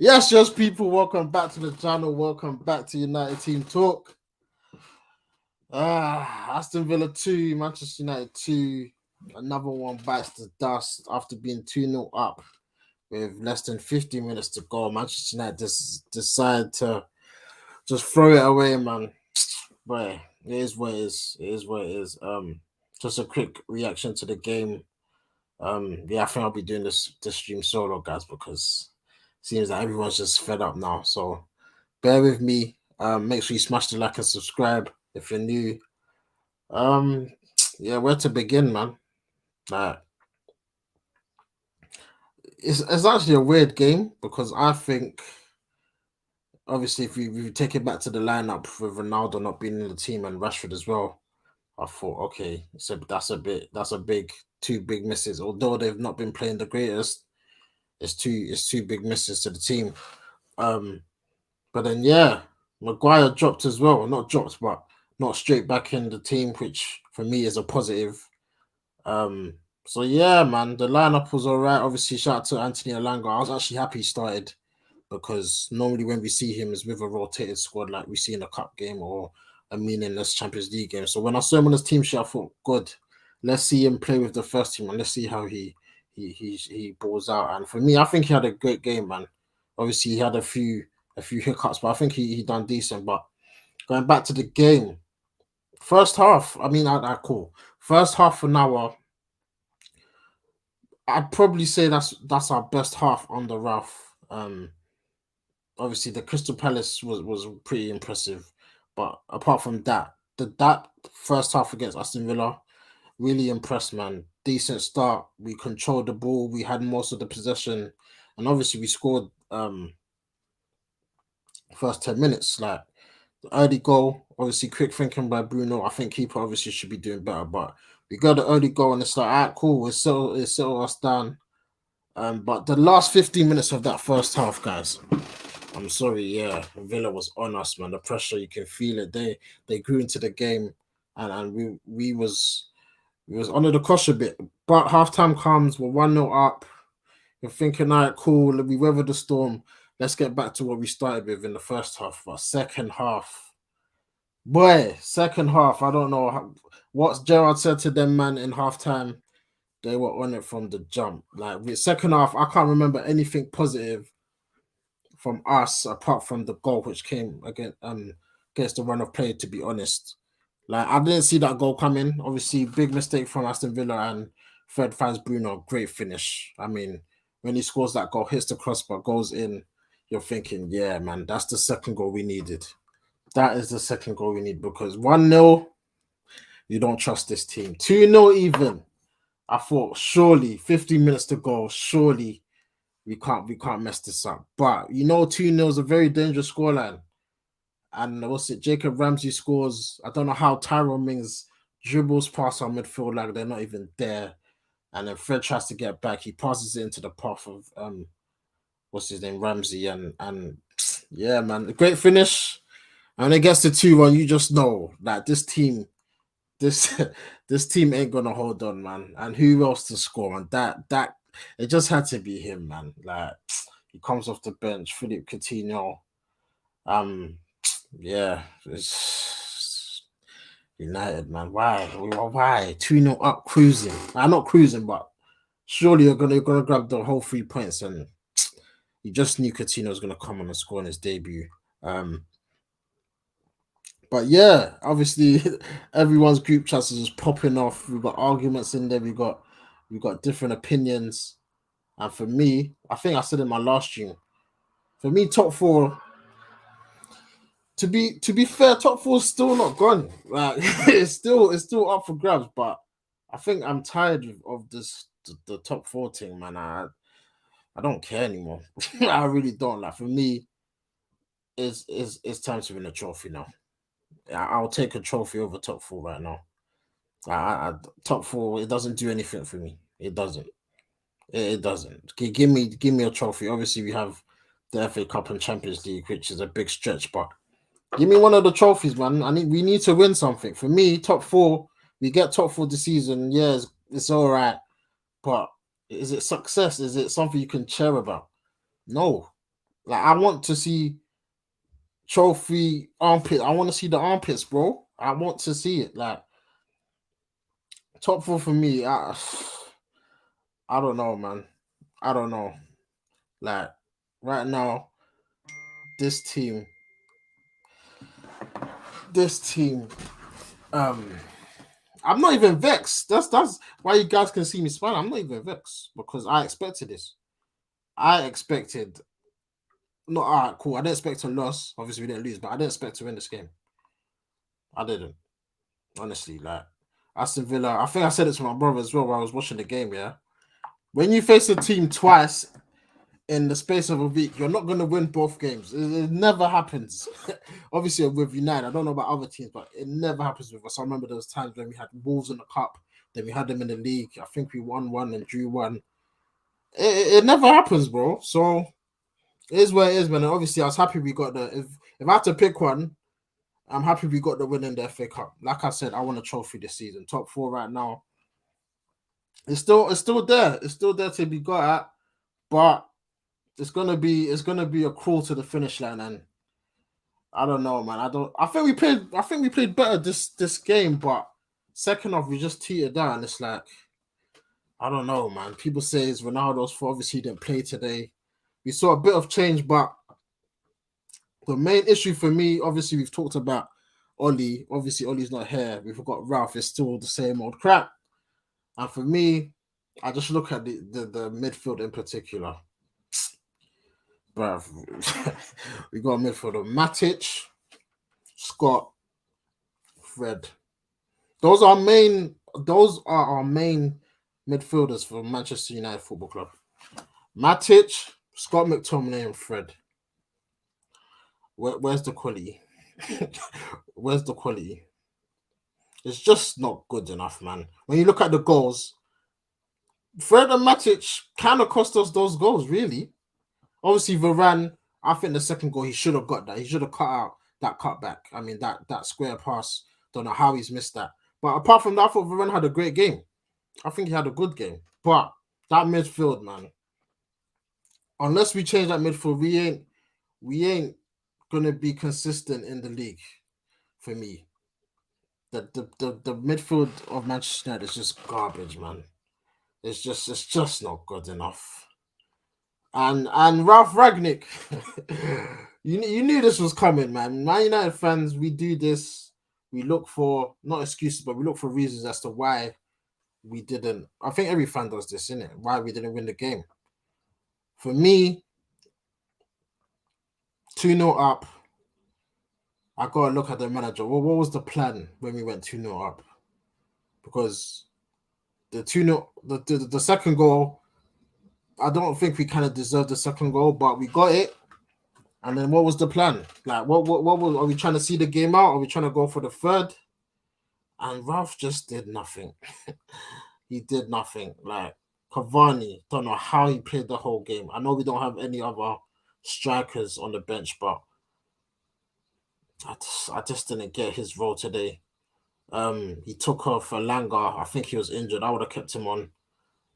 Yes, people, welcome back to the channel. Welcome back to United Team Talk. Aston Villa 2, Manchester United 2. Another one bites the dust after being 2-0 up with less than 50 minutes to go. Manchester United decide to just throw it away, man. But it is what it is. It is what it is. Just a quick reaction to the game. I think I'll be doing this stream solo, guys, because it seems that everyone's just fed up now. So bear with me. Make sure you smash the like and subscribe if you're new. Yeah, where to begin, man? Like, it's actually a weird game because I think obviously if we take it back to the lineup with Ronaldo not being in the team and Rashford as well, I thought okay, so that's a big two big misses. Although they've not been playing the greatest, it's two big misses to the team. Um, but then yeah, Maguire dropped as well. Not dropped, but not straight back in the team, which for me is a positive. Um, so yeah, man, the lineup was all right. Obviously, shout out to Anthony Alanga. I was actually happy he started because normally when we see him is with a rotated squad like we see in a cup game or a meaningless Champions League game. So when I saw him on his team sheet, I thought, good, let's see him play with the first team and let's see how he balls out. And for me, I think he had a great game, man. Obviously, he had a few hiccups, but I think he done decent. But going back to the game, first half, I mean, I cool. First half an hour, I'd probably say that's our best half under Ralph. Obviously the Crystal Palace was pretty impressive, but apart from that, that first half against Aston Villa really impressed, man. Decent start. We controlled the ball. We had most of the possession, and obviously we scored first 10 minutes. Like the early goal, obviously quick thinking by Bruno. I think keeper obviously should be doing better, but we got the early goal and it's like, all right, cool. It's settle us down. But the last 15 minutes of that first half, guys, I'm sorry, yeah, Villa was on us, man. The pressure, you can feel it. They grew into the game, and we was under the cosh a bit. But halftime comes, we're 1-0 up. You're thinking, all right, cool, we weather the storm. Let's get back to what we started with in the first half. But second half, boy, second half, I don't know what Gerard said to them, man, in halftime. They were on it from the jump. Like with second half, I can't remember anything positive from us apart from the goal which came against the run of play. To be honest, like I didn't see that goal coming. Obviously, big mistake from Aston Villa and Fred finds Bruno. Great finish. I mean, when he scores that goal, hits the crossbar, goes in. You're thinking, yeah, man, that's the second goal we needed. That is the second goal we need because 1-0, you don't trust this team. 2-0 even. I thought surely 15 minutes to go, surely we can't mess this up. But 2-0 is a very dangerous scoreline. And what's it? Jacob Ramsey scores. I don't know how Tyrone Mings dribbles past our midfield like they're not even there. And then Fred tries to get back. He passes it into the path of what's his name, Ramsey, and yeah, man, a great finish. And when it gets to 2-1, you just know that this this team ain't gonna hold on, man. And who else to score? And that it just had to be him, man. Like he comes off the bench, Philippe Coutinho. Um, yeah, it's United, man. Why 2-0 up, cruising? I'm not cruising, but surely you're gonna grab the whole 3 points, and you just knew Coutinho was gonna come on and score in his debut. Um, But yeah, obviously everyone's group chats is just popping off. We've got arguments in there. We got different opinions. And for me, I think I said in my last stream, for me, top four. To be fair, top four is still not gone. Like it's still up for grabs. But I think I'm tired of this the top four thing, man. I don't care anymore. I really don't. Like for me, it's time to win a trophy now. I'll take a trophy over top four right now. Top four, it doesn't do anything for me. It doesn't. It doesn't. Give me a trophy. Obviously, we have the FA Cup and Champions League, which is a big stretch, but give me one of the trophies, man. We need to win something. For me, top four, we get top four this season. Yeah, it's all right, but is it success? Is it something you can cheer about? No. Like I want to see trophy armpit. I want to see the armpits, bro. I want to see it. Like top four for me. I don't know, man. I don't know. Like right now, this team, this team. Um, I'm not even vexed. That's why you guys can see me smile. I'm not even vexed because I expected this. I expected not all right, cool. I didn't expect a loss. Obviously, we didn't lose, but I didn't expect to win this game. I didn't, honestly. Like Aston Villa, I think I said it to my brother as well while I was watching the game. Yeah, when you face a team twice in the space of a week, you're not going to win both games. It never happens. Obviously, with United, I don't know about other teams, but it never happens with us. I remember those times when we had Wolves in the cup, then we had them in the league. I think we won one and drew one. It never happens, bro. So it is where it is, man. And obviously, I was happy we got the. If I had to pick one, I'm happy we got the win in the FA Cup. Like I said, I want a trophy this season. Top four right now. It's still there. It's still there to be got at, but it's gonna be a crawl to the finish line, and I don't know, man. I think we played better this game, but second off we just teetered down. It's like I don't know, man. People say it's Ronaldo's fault. Obviously, he didn't play today. We saw a bit of change, but the main issue for me, obviously, we've talked about Ollie. Obviously, Ollie's not here. We forgot Ralph is still the same old crap. And for me, I just look at the midfield in particular. Bruv, we got a midfielder Matic, Scott, Fred. Those are main. Those are our main midfielders for Manchester United Football Club. Matic, Scott McTominay, and Fred. Where's the quality? Where's the quality? It's just not good enough, man. When you look at the goals, Fred and Matic kind of cost us those goals, really. Obviously, Varane, I think the second goal, he should have got that. He should have cut out that cutback. I mean, that square pass. Don't know how he's missed that. But apart from that, I thought Varane had a great game. I think he had a good game. But that midfield, man, unless we change that midfield, we ain't gonna be consistent in the league for me. The midfield of Manchester United is just garbage, man. It's just not good enough. And Ralph Ragnick, you knew this was coming, man. Man United fans, we do this. We look for not excuses, but we look for reasons as to why we didn't. I think every fan does this, innit? Why we didn't win the game. For me, 2-0 up. I gotta look at the manager. Well, what was the plan when we went 2-0 up? Because the 2-0, the second goal, I don't think we kind of deserved the second goal, but we got it. And then what was the plan? Like, what was? Are we trying to see the game out? Are we trying to go for the third? And Ralph just did nothing. He did nothing. Like Cavani, don't know how he played the whole game. I know we don't have any other strikers on the bench, but I just didn't get his role today. He took off Langa. I think he was injured. I would have kept him on.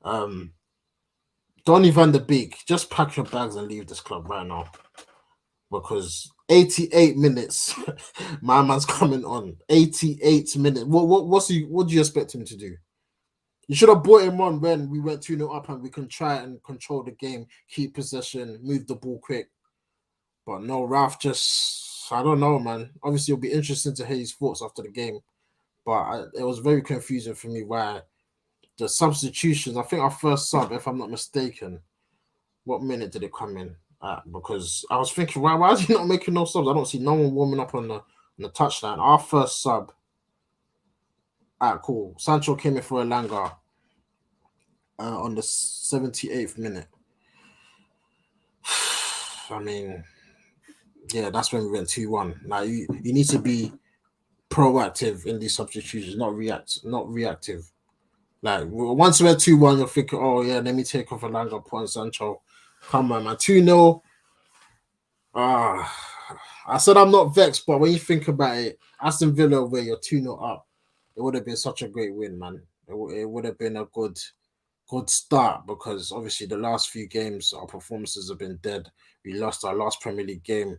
Um, Donny van de Beek, just pack your bags and leave this club right now. Because 88 minutes, my man's coming on. 88 minutes. What do you expect him to do? You should have brought him on when we went 2-0 up and we can try and control the game, keep possession, move the ball quick. But no, Ralph just, I don't know, man. Obviously, it'll be interesting to hear his thoughts after the game. But it was very confusing for me why the substitutions, I think our first sub, if I'm not mistaken, what minute did it come in at? Because I was thinking, why is he not making no subs? I don't see no one warming up on the touchline. Our first sub, cool. Sancho came in for a Langa on the 78th minute. I mean, yeah, that's when we went 2-1. Now you need to be proactive in these substitutions, not reactive. Like once we went 2-1, you're thinking, oh yeah, let me take off a Langa, put on Sancho. Come on, man. 2-0. I said I'm not vexed, but when you think about it, Aston Villa where you're 2-0 up, it would have been such a great win, man. It would have been a good good start because obviously the last few games our performances have been dead. We lost our last Premier League game.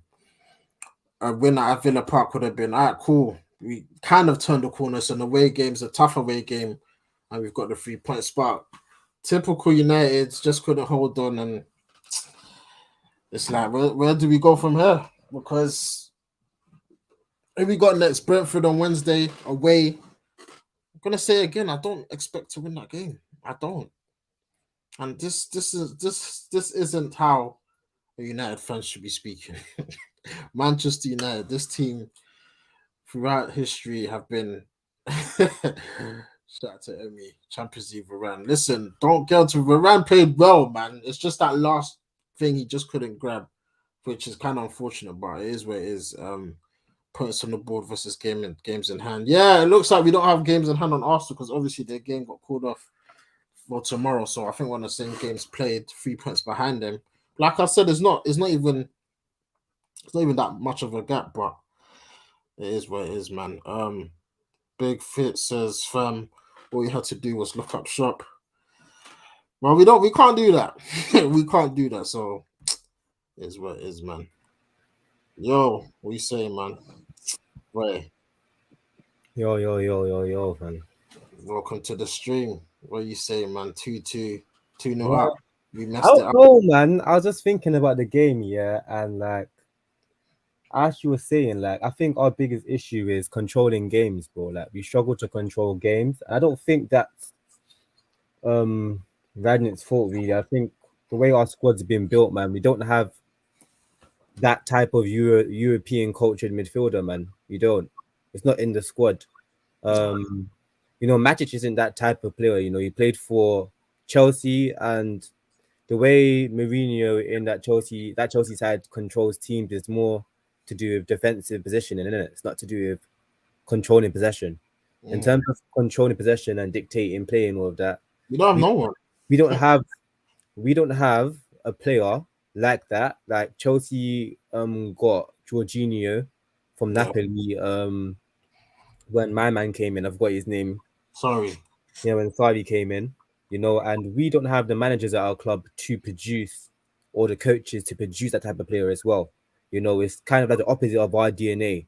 A win at Villa Park would have been all right, cool. We kind of turned the corner. So an away game's a tough away game, and we've got the 3 point spot. Typical United just couldn't hold on, and it's like where do we go from here? Because if we got next Brentford on Wednesday away, I'm gonna say again, I don't expect to win that game. I don't. And this isn't how a United fans should be speaking. Manchester United, this team throughout history have been shout out to Emmy, Champions League Varane. Listen, don't get to Varane played well, man. It's just that last thing he just couldn't grab, which is kind of unfortunate, but it is what it is. Points on the board versus games in hand. Yeah, it looks like we don't have games in hand on Arsenal because obviously their game got called off for tomorrow. So I think one of the same games played 3 points behind them. Like I said, it's not even that much of a gap, but it is what it is, man. Big Fit says, fam, all you had to do was look up shop. Well, we can't do that. We can't do that. So it is what it is, man. Yo, what you saying, man? Wait, Yo, man. welcome to the stream. What you saying, man? 2-2, 2-0 up. Well, We I messed it don't up. know, man. I was just thinking about the game, yeah, and like as you were saying, like I think our biggest issue is controlling games, bro. Like we struggle to control games. I don't think that's um Radnick's fault, really. I think the way our squad's been built, man, we don't have that type of European cultured midfielder, man. We don't. It's not in the squad. Nah, Matic isn't that type of player. He played for Chelsea, and the way Mourinho in that Chelsea side controls teams is more to do with defensive positioning, isn't it? It's not to do with controlling possession. In mm. terms of controlling possession and dictating play and all of that, We don't have we no one. we don't have we don't have a player like that. Like Chelsea got Jorginho from Yeah, Napoli when my man came in. I've got his name. sorry. When Savi came in, and we don't have the managers at our club to produce or the coaches to produce that type of player as well. It's kind of like the opposite of our DNA.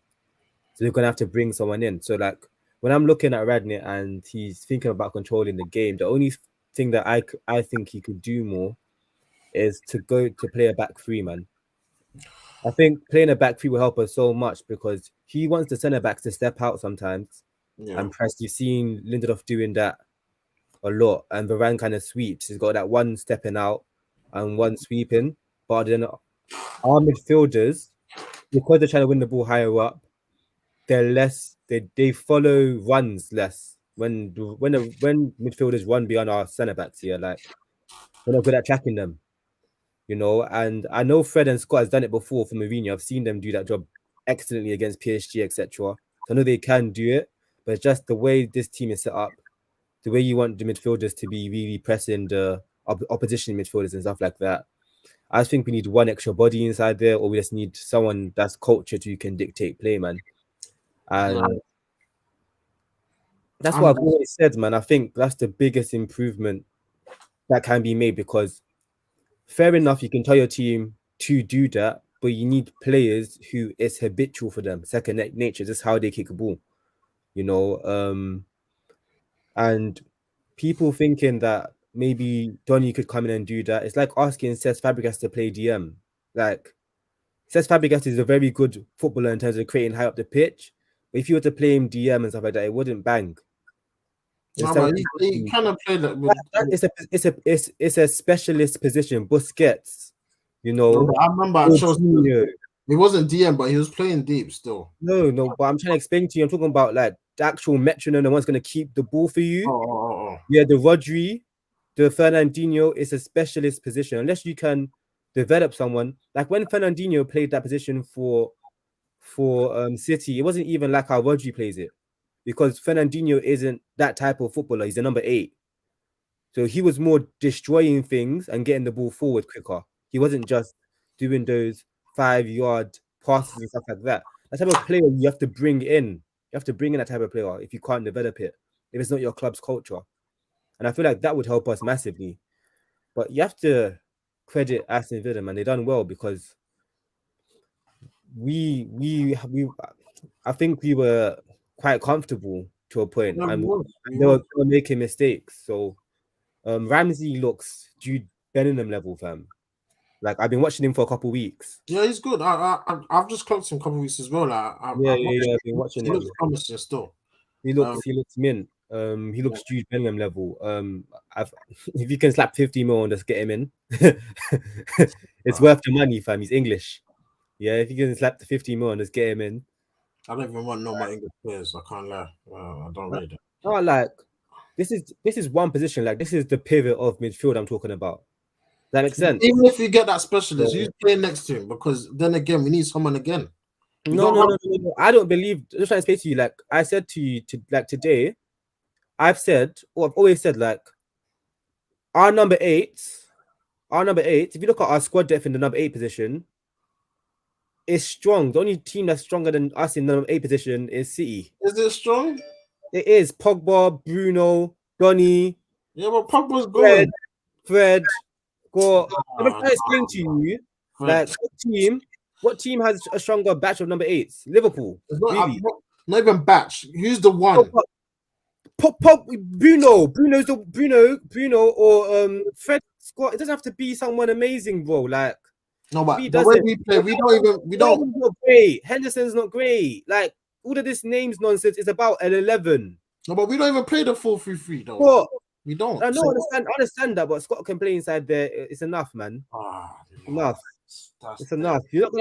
So we're gonna have to bring someone in. So like when I'm looking at Radney and he's thinking about controlling the game, the only thing that I think he could do more is to go to play a back three, man. I think playing a back three will help us so much because he wants the centre backs to step out sometimes Yeah. and press. You've seen Lindelof doing that a lot, and Varane kind of sweeps. He's got that one stepping out and one sweeping. But then our midfielders, because they're trying to win the ball higher up, they're less. They follow runs less. When midfielders run beyond our centre backs here, like we're not good at tracking them. And I know Fred and Scott has done it before for Mourinho. I've seen them do that job excellently against PSG, etc. So I know they can do it, but it's just the way this team is set up, the way you want the midfielders to be really pressing the opposition midfielders and stuff like that. I think we need one extra body inside there, or we just need someone that's cultured who can dictate play, man. Yeah. And that's what I'm I've always said, man. I think that's the biggest improvement that can be made because fair enough, you can tell your team to do that, but you need players who it's habitual for them, second nature. Just how they kick a ball, you know. And people thinking that maybe Donny could come in and do that. It's like asking Cesc Fabregas to play DM. Like Cesc Fabregas is a very good footballer in terms of creating high up the pitch. But if you were to play him DM and stuff like that, it wouldn't bang. There's no, but something he kind of played that it's a specialist position. Busquets, you no, know, but I remember at Chelsea Coutinho. he wasn't DM, but he was playing deep still. No, but I'm trying to explain to you. I'm talking about like the actual metronome, the one's going to keep the ball for Oh, you. oh, oh, oh. Yeah, the Rodri, the Fernandinho is a specialist position. Unless you can develop someone like when Fernandinho played that position for City, it wasn't even like how Rodri plays it because Fernandinho isn't that type of footballer. He's a number 8, so he was more destroying things and getting the ball forward quicker. He wasn't just doing those 5-yard passes and stuff like that. That type of player you have to bring in. You have to bring in that type of player if you can't develop it. If it's not your club's culture. and I feel like that would help us massively. But you have to credit Aston Villa, man. They done well because we I think we were quite comfortable to a point, Yeah, we and was. We they were, was. they were making mistakes. So Ramsey looks Jude Bellingham level, fam. Like I've been watching him for a couple weeks. Yeah, he's good. I've just clocked him a couple of weeks as well. Like, Yeah, I've yeah, watched yeah. I've him. been watching He looks him. promising still. He Um, looks mint. He yeah, looks Jude Bellingham level. I've if you can slap 50 mil and just get him in, it's uh, worth the money, fam. He's English. Yeah, if you can slap the 50 mil and just get him in. I don't even want no more English players. I can't lie. I don't rate it. Oh, like this is one position. Like this is the pivot of midfield I'm talking about. Does that make sense? Even if you get that specialist, Yeah. who's playing next to him? Because then again, we need someone again. We No, don't no, have. no, no, no. I don't believe. Just trying to say to you, like I said to you, to like today, I've said, or I've always said, like our number eight, our number eight. If you look at our squad depth in the number 8 position, is strong. The only team that's stronger than us in the number 8 position is City. Is it strong? It is Pogba, Bruno, Donny, Yeah, but Pogba's Fred, good. Fred. Got. I'm Nah, trying to explain to you, Fred. like what team has a stronger batch of number 8s? Liverpool, It's not, really. not even batch. Who's the one? Bruno, or Fred Scott. It doesn't have to be someone amazing, bro. Like No, if but he the way doesn't, we play, we don't. Fred's not great. Henderson's not great. Like all of this names nonsense is about an 11. No, but we don't even play the 4-3-3 though. What? We don't. I know, I understand that, but Scott can play inside there. It's enough, man. Enough. It's enough. You're not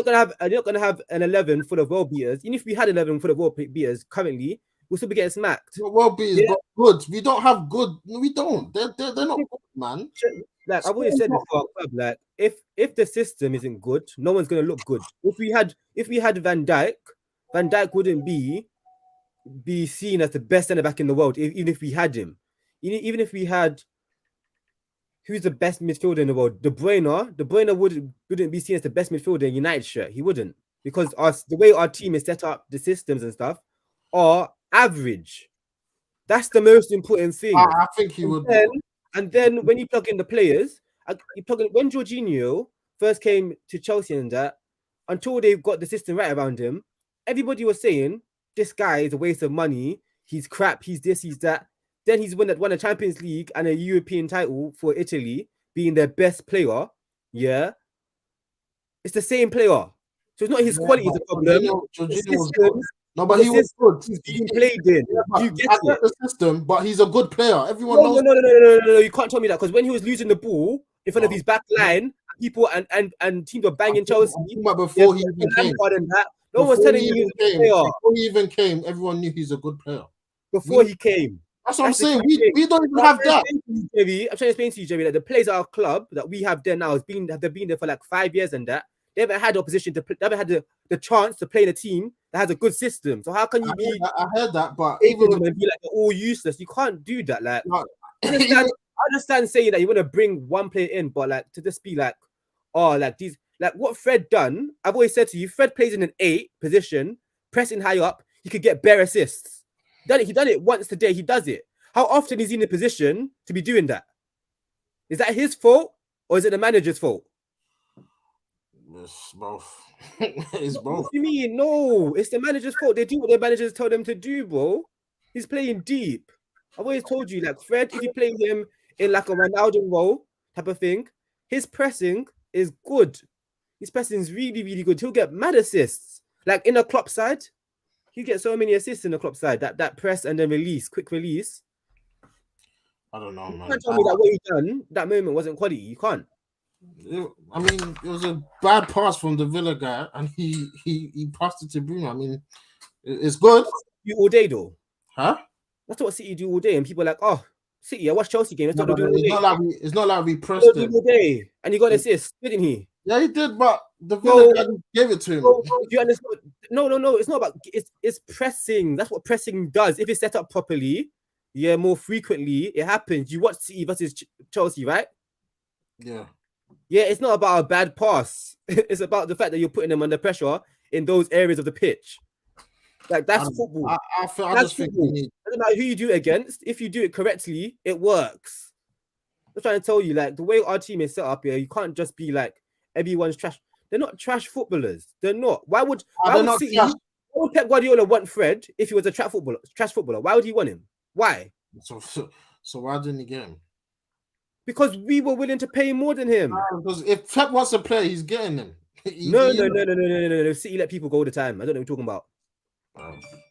gonna have an 11 full of world beaters. Even if we had 11 full of world beaters currently, we'll still be getting smacked. Well beaters, Yeah. but good. We don't have good. We don't. They're not good, man. Like I've always said this for our club, like if the system isn't good, no one's gonna look good. If we had Van Dijk wouldn't be seen as the best centre back in the world, even if we had him. Even if we had who's the best midfielder in the world, De Bruyne wouldn't be seen as the best midfielder in United shirt. He wouldn't, because the way our team is set up, the systems and stuff are average. That's the most important thing. I think he would. And then when you plug in the players, when Jorginho first came to Chelsea and that, until they got the system right around him, everybody was saying this guy is a waste of money. He's crap. He's this. He's that. Then he's won a Champions League and a European title for Italy, being their best player. Yeah, it's the same player. So it's not his quality is a problem. Jorginho was good. No, but he was good. He's being played in. You get I get it. the system, but he's a good player. Everyone knows. No. You can't tell me that, because when he was losing the ball in front of his back line, people and teams were banging Chelsea. Before he even came, no one was telling you he was a good player. Before he even came, everyone knew he's a good player. Before he came. That's what I'm saying. We don't even have that. I'm trying to explain to you, Jerry, that the players at our club that we have there now have been there for like 5 years, and that they haven't had the opposition to play, they haven't had the chance to play in a team that has a good system. So how can you I heard that, but even be like all useless? You can't do that. Like I understand saying that you want to bring one player in, but like to just be like, oh, like these, like what Fred done. I've always said to you, Fred plays in an 8 position, pressing high up. He could get bare assists. He done it once today. He does it. How often is he in a position to be doing that? Is that his fault or is it the manager's fault? It's both. It's both. What do you mean? No, it's the manager's fault. They do what their managers tell them to do, bro. He's playing deep. I've always told you, like Fred, if you play him in like a Ronaldo role type of thing, his pressing is good. His pressing is really, really good. He'll get mad assists. Like in a Klopp side, he gets so many assists in the Klopp side. That press and then release, quick release. I don't know, man. You can't tell me that what he done, that moment wasn't quality. You can't. I mean, it was a bad pass from the Villa guy, and he passed it to Bruno. I mean, it's good. You all day though, huh? That's what City do all day, and people are like, "Oh, City, I watch Chelsea game. That's what they do all day." It's not like we pressed it all day, and he got an assist, didn't he? Yeah, he did, but the Villa guy gave it to him. Do you understand? No. It's not about. It's pressing. That's what pressing does. If it's set up properly, yeah, more frequently, it happens. You watch City versus Chelsea, right? Yeah. Yeah, it's not about a bad pass. It's about the fact that you're putting them under pressure in those areas of the pitch. Like that's football. I just think we need. doesn't matter who you do it against. If you do it correctly, it works. I'm trying to tell you, like the way our team is set up here, you can't just be like everyone's trash. They're not trash footballers. They're not. Why would City? Why would Pep Guardiola want Fred if he was a trash footballer? Why would he want him? Why? So why didn't he get him? Because we were willing to pay more than him. Because if Pep wants to play, he's getting him. No. City let people go all the time. I don't know what you're talking about.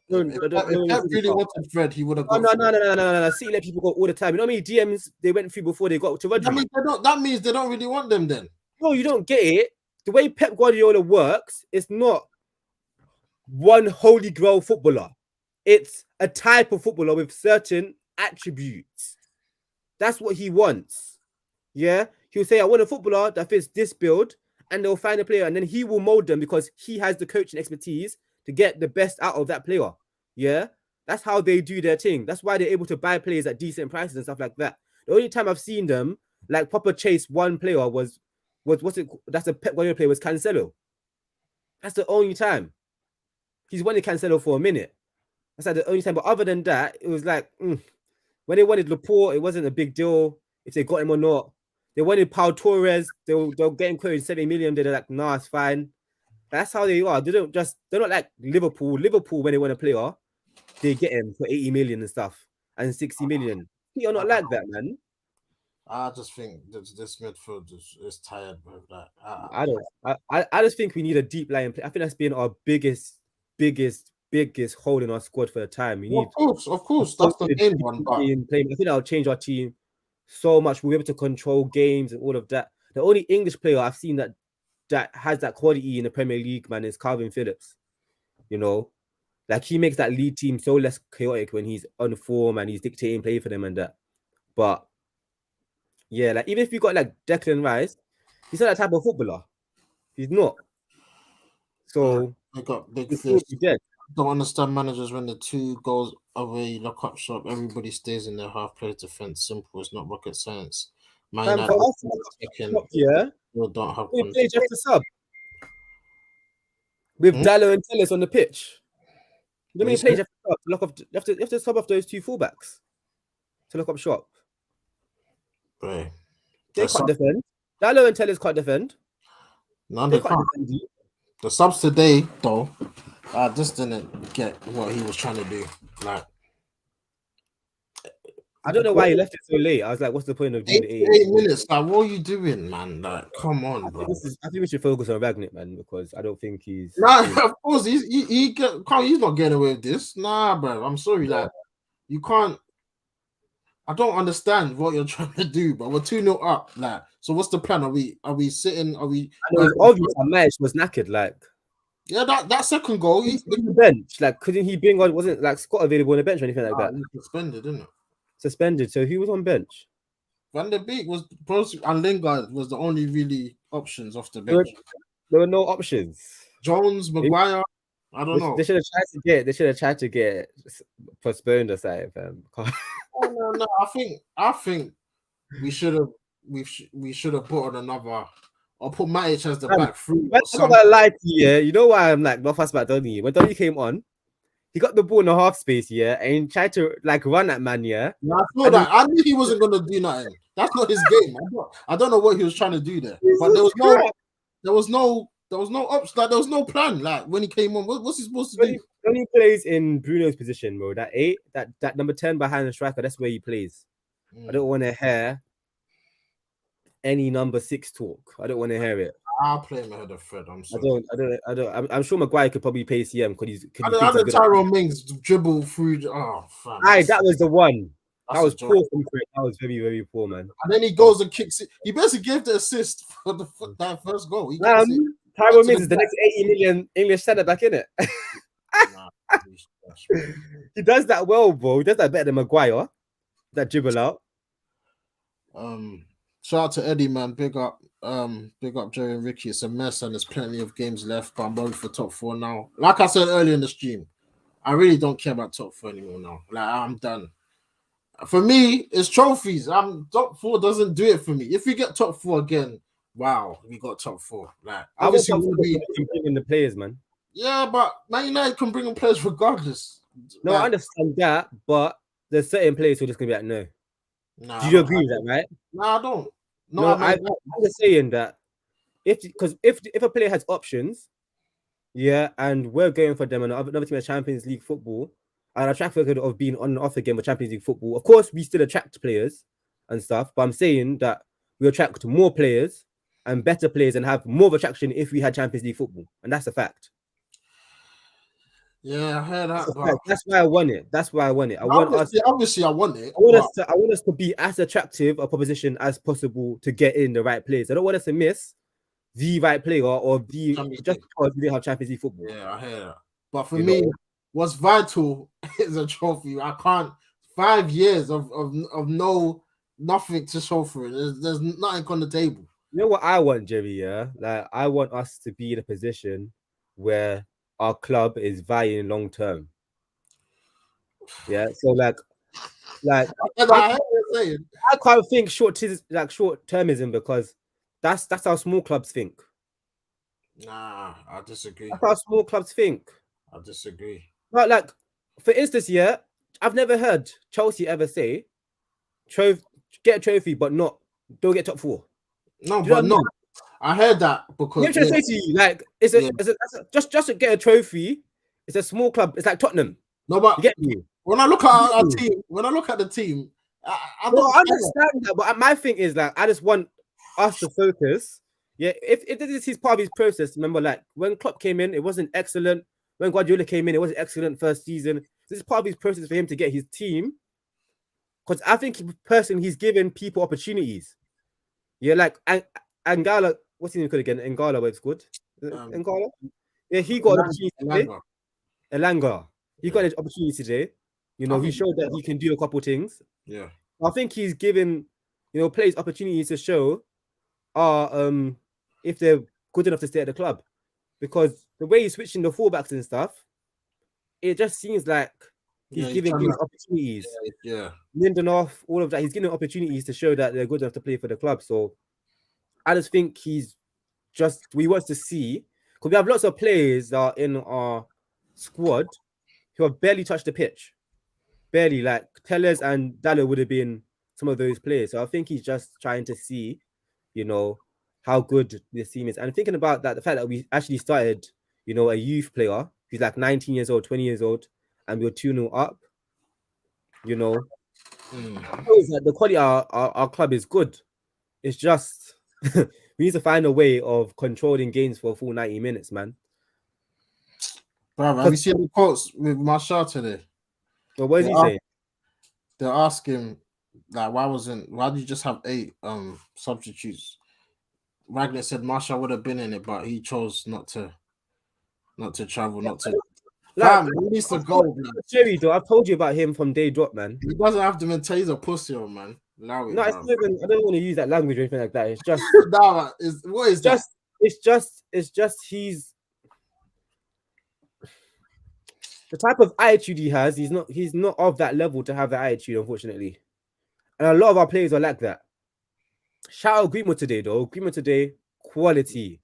If Pep really wanted Fred, he would have got. No. City let people go all the time. You know how many DMs they went through before they got to Rodri? That means they don't really want them then. No, you don't get it. The way Pep Guardiola works, it's not one holy grail footballer. It's a type of footballer with certain attributes. That's what he wants. Yeah? He'll say, I want a footballer that fits this build, and they'll find a player, and then he will mold them because he has the coaching expertise to get the best out of that player. Yeah? That's how they do their thing. That's why they're able to buy players at decent prices and stuff like that. The only time I've seen them like proper chase one player was that's a Pep Guardiola player was Cancelo. That's the only time. He's wanted Cancelo for a minute. That's like the only time. But other than that, it was like when they wanted Laporte, it wasn't a big deal if they got him or not. They wanted Pau Torres, they'll get him quoted 7 million. They're like, nah, it's fine. That's how they are. They're not like Liverpool. Liverpool, when they want a player, they get him for 80 million and stuff and 60 million. You're not like that, man. I just think this midfield is tired, bro. I just think we need a deep line play. I think that's been our biggest hole in our squad for the time. We need, of course, that's the main one. But I think that'll change our team so much. We'll be able to control games and all of that. The only English player I've seen that has that quality in the Premier League, man, is Calvin Phillips. You know, like he makes that lead team so less chaotic when he's on form and he's dictating play for them and that. But yeah, like even if you got like Declan Rice, he's not that type of footballer. He's not. So they got big fish. Don't understand managers when the 2 goals away lock up shop. Everybody stays in their half play defense. Simple. It's not rocket science. Man, don't have. We play just a sub with Dallo and Telles on the pitch. Let me play just to lock off. You have to sub off those 2 fullbacks to lock up shop. Right. They can't defend. Dallo and Tellers can't defend. No, they can't. The subs today, though, I just didn't get what he was trying to do. Like, I don't know why he left it so late. I was like, what's the point of doing 8 minutes? Like, what are you doing, man? Like, come on, bro. I think we should focus on Ragnick, man, because I don't think he's. Nah, of course, he's not getting away with this. Nah, bro. I'm sorry, like, you can't. I don't understand what you're trying to do, but we're 2-0 up. Like, so what's the plan? Are we sitting? Are we? I know it's obvious that Maich was knackered. Like, yeah, that second goal, he's on the bench. Like, couldn't he bring on? Wasn't like Scott available on the bench or anything like that? He suspended, didn't it? Suspended, so he was on bench. Van der Beek was and Lingard was the only really options off the bench. There were no options. Jones, Maguire. I don't know. They should have tried to get postponed or something. No. I think we should have put on another or put Matic as the back three. I'm not gonna lie to you. You know why I'm like not fast about Donny? When Donny came on, he got the ball in the half space, and he tried to like run at man, I saw that. I knew he wasn't gonna do nothing. That's not his game. I don't know what he was trying to do there. But there was no option. Like, there was no plan. Like when he came on, what's he supposed to do? When he plays in Bruno's position, bro, that 8, that number 10 behind the striker, that's where he plays. I don't want to hear any number 6 talk. I don't want to hear it. I'll play him ahead of Fred. I'm sorry. I don't. I'm sure Maguire could probably play CM because How did Tyrone Mings dribble through? Oh, fam. That was the one. That was poor from Fred. That was very, very poor, man. And then he goes and kicks it. He basically gave the assist for that first goal. Tyrone Mings is the next 80 million English centre back, innit? He does that well, bro. He does that better than Maguire. That dribble out. Shout out to Eddie, man. Big up Jerry and Ricky. It's a mess and there's plenty of games left, but I'm ready for top 4 now. Like I said earlier in the stream, I really don't care about top 4 anymore now. Like, I'm done. For me, it's trophies. Top 4 doesn't do it for me. If we get top 4 again, wow, we got top 4. Like, obviously we'll be in the players, man. Yeah, but Man United can bring in players regardless. No, I Like, understand that, but there's certain players who are just gonna be like, no. Do nah, I you don't. agree with that, right? Nah, I don't. No, No, I know I'm that. just saying that if a player has options, yeah, and we're going for them and another team has Champions League football, and our track record of being on and off again with Champions League football, of course we still attract players and stuff, but I'm saying that we attract more players and better players and have more of attraction if we had Champions League football, and that's a fact. Yeah, I heard That's a that, fact. but That's why I want it. That's why I want it. I want us. obviously I want it, I want but us to. I want us to be as attractive a proposition as possible to get in the right players. I don't want us to miss the right player or the Champions just League. because we didn't have Champions League football. Yeah, I hear that. But for You me, know, what's vital is a trophy. I can't 5 years of no nothing to show for it. There's nothing on the table. you know what I want, Jerry. Yeah, like I want us to be in a position where our club is vying long term. Yeah, so like And I I hear what you're saying. I can't think short termism because that's how small clubs think. Nah, I disagree. That's how small clubs think. I disagree. But like, for instance, yeah, I've never heard Chelsea ever say, "Trophy, get a trophy, but not don't get top four." No, Do you know but what I no, mean? I heard that You know because what I'm trying to say to you? Like, yeah. just to get a trophy. It's a small club. It's like Tottenham. No, You but get me? when I look at You get our me? team, when I look at the team, I No, don't I care. understand that, but my thing is like I just want us to focus. Yeah, if this is part of his process, remember, like when Klopp came in, it wasn't excellent. When Guardiola came in, it wasn't excellent first season. This is part of his process for him to get his team. Because I think personally, he's given people opportunities. Yeah, like Angala, what's his name called again? Ngala, but it's good. Um, Ngala? Yeah, he got an opportunity today. Elanga. Elanga, he got Yeah, an opportunity today. You I know, he think. showed that he can do a couple things. Yeah, I think he's given, players opportunities to show are if they're good enough to stay at the club. Because the way he's switching the fullbacks and stuff, it just seems like he's yeah, he's giving trying to. players opportunities. Yeah, Lindelof, all of that, he's giving opportunities to show that they're good enough to play for the club. So I just think we want to see because we have lots of players that are in our squad who have barely touched the pitch. Barely, like Tellers and Dallo would have been some of those players. So I think he's just trying to see, how good this team is. And thinking about that, the fact that we actually started, a youth player who's like 19 years old, 20 years old, and we were 2-0 up, shows that the quality of our club is good. It's just we need to find a way of controlling games for a full 90 minutes, man. brother. Have you Because seen the quotes with Marshall today? well, what is They he ask, saying? they're asking like, why did you just have 8 substitutes? Wagner said Marshall would have been in it, but he chose not to travel, not to. Like, Fam, he needs to go, man. Jerry, though, I've told you about him from day dot, man. He doesn't have the mentality. He's a pussy, man. Allow No, it, it's bro. not even. I don't want to use that language or anything like that. It's just, Nah, what is that? it's just he's the type of attitude he has. He's not of that level to have that attitude, unfortunately. And a lot of our players are like that. Shout out Greenwood today, though. Greenwood today, quality.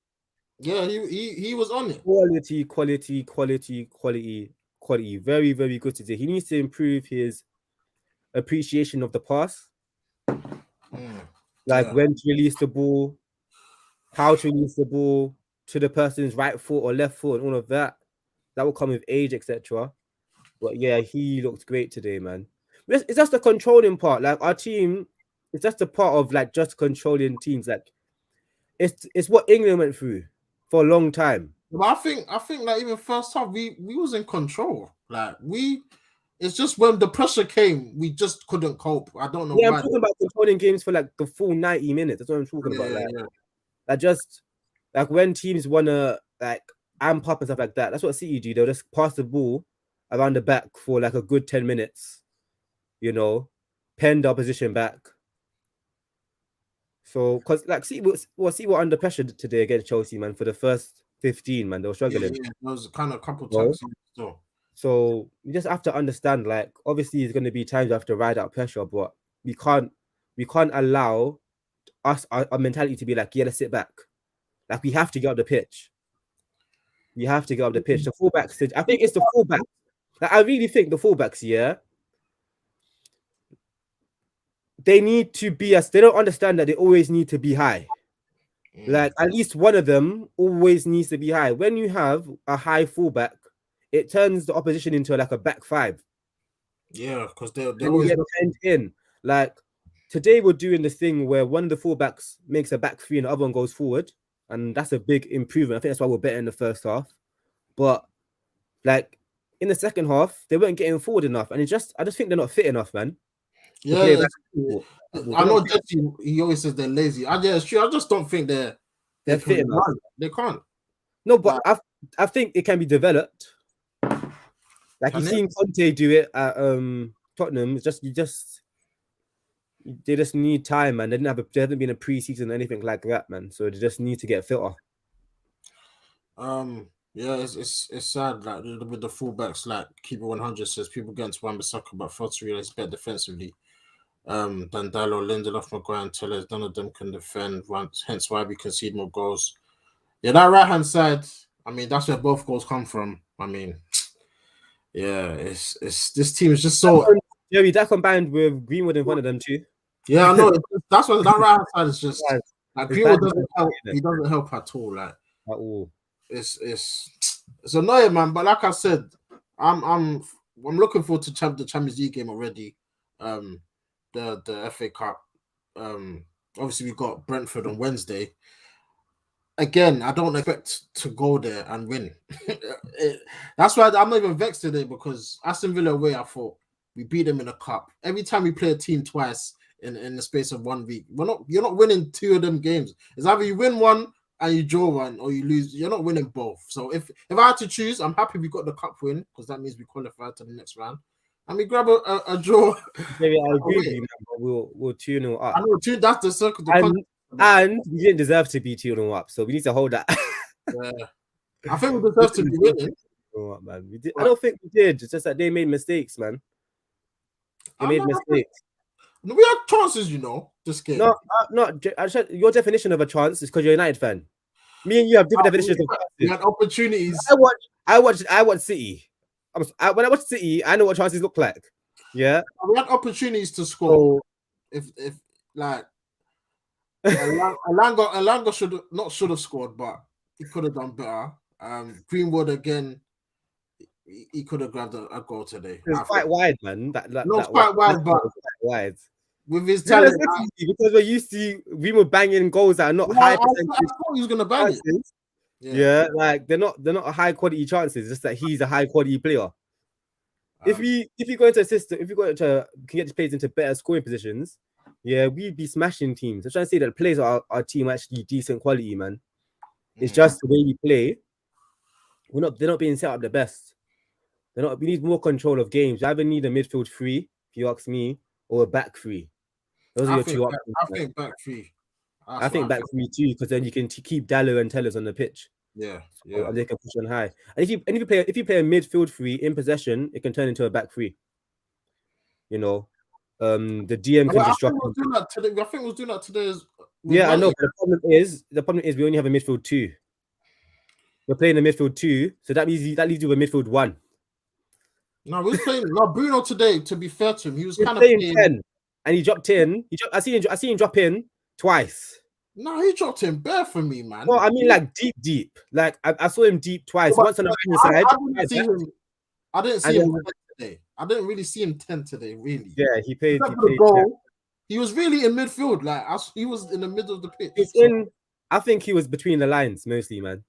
Yeah, he was on it. Quality, quality, quality, quality, quality. Very, very good today. He needs to improve his appreciation of the pass, like Yeah. when to release the ball, how to release the ball to the person's right foot or left foot, and all of that. That will come with age, etc. But yeah, he looked great today, man. It's just the controlling part. Like our team, it's just a part of like just controlling teams. Like it's what England went through for a long time. But I think like even first half we was in control. Like it's just when the pressure came, we just couldn't cope. I don't know Yeah, I'm why. talking about controlling games for like the full 90 minutes. That's what I'm talking about. Yeah, Like, yeah. like just like when teams wanna like amp up and stuff like that. That's what City do. They'll just pass the ball around the back for like a good 10 minutes, pen the opposition back. So, because like see what under pressure today against Chelsea, man, for the first 15, man, they were Yeah, struggling. yeah. There was kind of a couple No? times still. So you just have to understand, like, obviously it's gonna be times you have to ride out pressure, but we can't allow our mentality to be like, yeah, let's sit back. Like we have to get up the pitch. We have to get up the pitch. The fullback, I think it's the fullback. Like, I really think the fullbacks, yeah, they need to be as they don't understand that they always need to be high. Like at least one of them always needs to be high. When you have a high fullback, it turns the opposition into like a back five, Yeah, because they and you always get penned in. Like today, we're doing the thing where one of the fullbacks makes a back three and the other one goes forward, and that's a big improvement. I think that's why we're better in the first half. But like in the second half, they weren't getting forward enough, and I just think they're not fit enough, man, to play yeah. back football. I They're not know fit, Jesse. He always says they're lazy. Yeah, it's true. I just don't think they they're can fit enough. run. They can't. No, but Like, I think it can be developed. Like can you've they? seen Conte do it at Tottenham. It's just they just need time, man. There hasn't been a preseason or anything like that, man. So they just need to get fitter. Yeah, it's sad. Like with the fullbacks, like keep it 100 says people get into Wan-Bissaka, but fail to realize better defensively. Than Dallo, Lindelof, Maguire, and Tellez. None of them can defend. Hence why we concede more goals. Yeah, that right hand side. I mean, that's where both goals come from. I mean, yeah, it's this team is just so. Jerry, that combined with Greenwood in front of them too. Yeah, I know. That's what that right hand side is just Bad. like It's Greenwood bad doesn't help. isn't it? He doesn't help at all. Like At all. it's annoying, man. But like I said, I'm looking forward to the Champions League game already. The FA Cup. Obviously we got Brentford on Wednesday. Again, I don't expect to go there and win. That's why I'm not even vexed today because Aston Villa away, I thought we beat them in the cup. Every time we play a team twice in the space of 1 week, you're not winning two of them games. It's either you win one and you draw one or you lose. You're not winning both. So if I had to choose, I'm happy we got the cup win because that means we qualified to the next round. And we grab a draw. Maybe I agree with you, man, but we'll 2-0 up. I know, too, that's the circle. And we didn't deserve to be 2-0 up, so we need to hold that. Yeah. I think we deserve to be winning. Up, man. I don't think we did. It's just that they made mistakes, man. They made mistakes. We had chances, this game. Your definition of a chance is because you're a United fan. Me and you have different definitions of chances. We had opportunities. I watch City. When I watch City, I know what chances look like. Yeah. We had opportunities to score. If like Alanga should have scored, but he could have done better. Greenwood again, he could have grabbed a goal today. It's quite wide, man. It's quite wide, but wide. With his talent, because we're used to Greenwood banging goals that are not high percentage. I thought he was gonna bang it. Yeah, like they're not a high quality chances. Just that he's a high quality player. If you go into a system, if you go into can get the players into better scoring positions, yeah, we'd be smashing teams. I'm trying to say that the players are our team actually decent quality, man. It's just the way we play. They're not being set up the best. We need more control of games. You either need a midfield three, if you ask me, or a back three. Those are your two options. I think back three. I think back three too, because then you can keep Dallo and Tellers on the pitch. Yeah. And they can push on high. And if you play a midfield three in possession, it can turn into a back three. The DM can just drop. I think we'll do that today. Yeah, I know. But the problem is we only have a midfield two. We're playing a midfield two, so that leaves you with a midfield one. No, we was playing. Bruno today. To be fair to him, he was kind of playing 10, and he dropped in. I see him drop in twice. No, he dropped him bare for me, man. Well, I mean, like deep. Like I saw him deep twice. Once on the right side. I didn't see him today. I didn't really see him 10 today, really. Yeah, he played. He was really in midfield. Like he was in the middle of the pitch. I think he was between the lines mostly, man.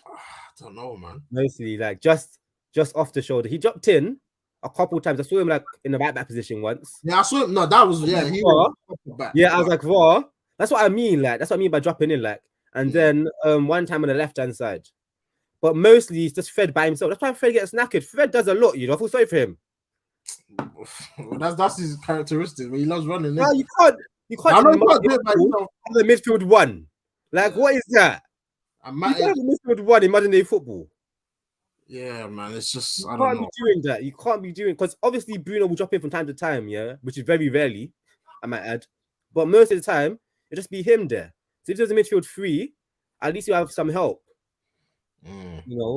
I don't know, man. Mostly, like just off the shoulder. He dropped in a couple times. I saw him like in the right back position once. Yeah, I saw him. No, that was he was back. Yeah, I was like, raw. That's what I mean. Like, that's what I mean by dropping in. Like, and then one time on the left hand side. But mostly he's just Fred by himself. That's why Fred gets knackered. Fred does a lot, I feel sorry for him. That's his characteristic. He loves running. No, you can't have a midfield one. Like, what is that? You can't have a midfield one in modern day football. Yeah, man. It's just you can't be doing that. You can't be doing because obviously Bruno will drop in from time to time, yeah, which is very rarely, I might add. But most of the time, it'll just be him there. So if there's a midfield three, at least you have some help.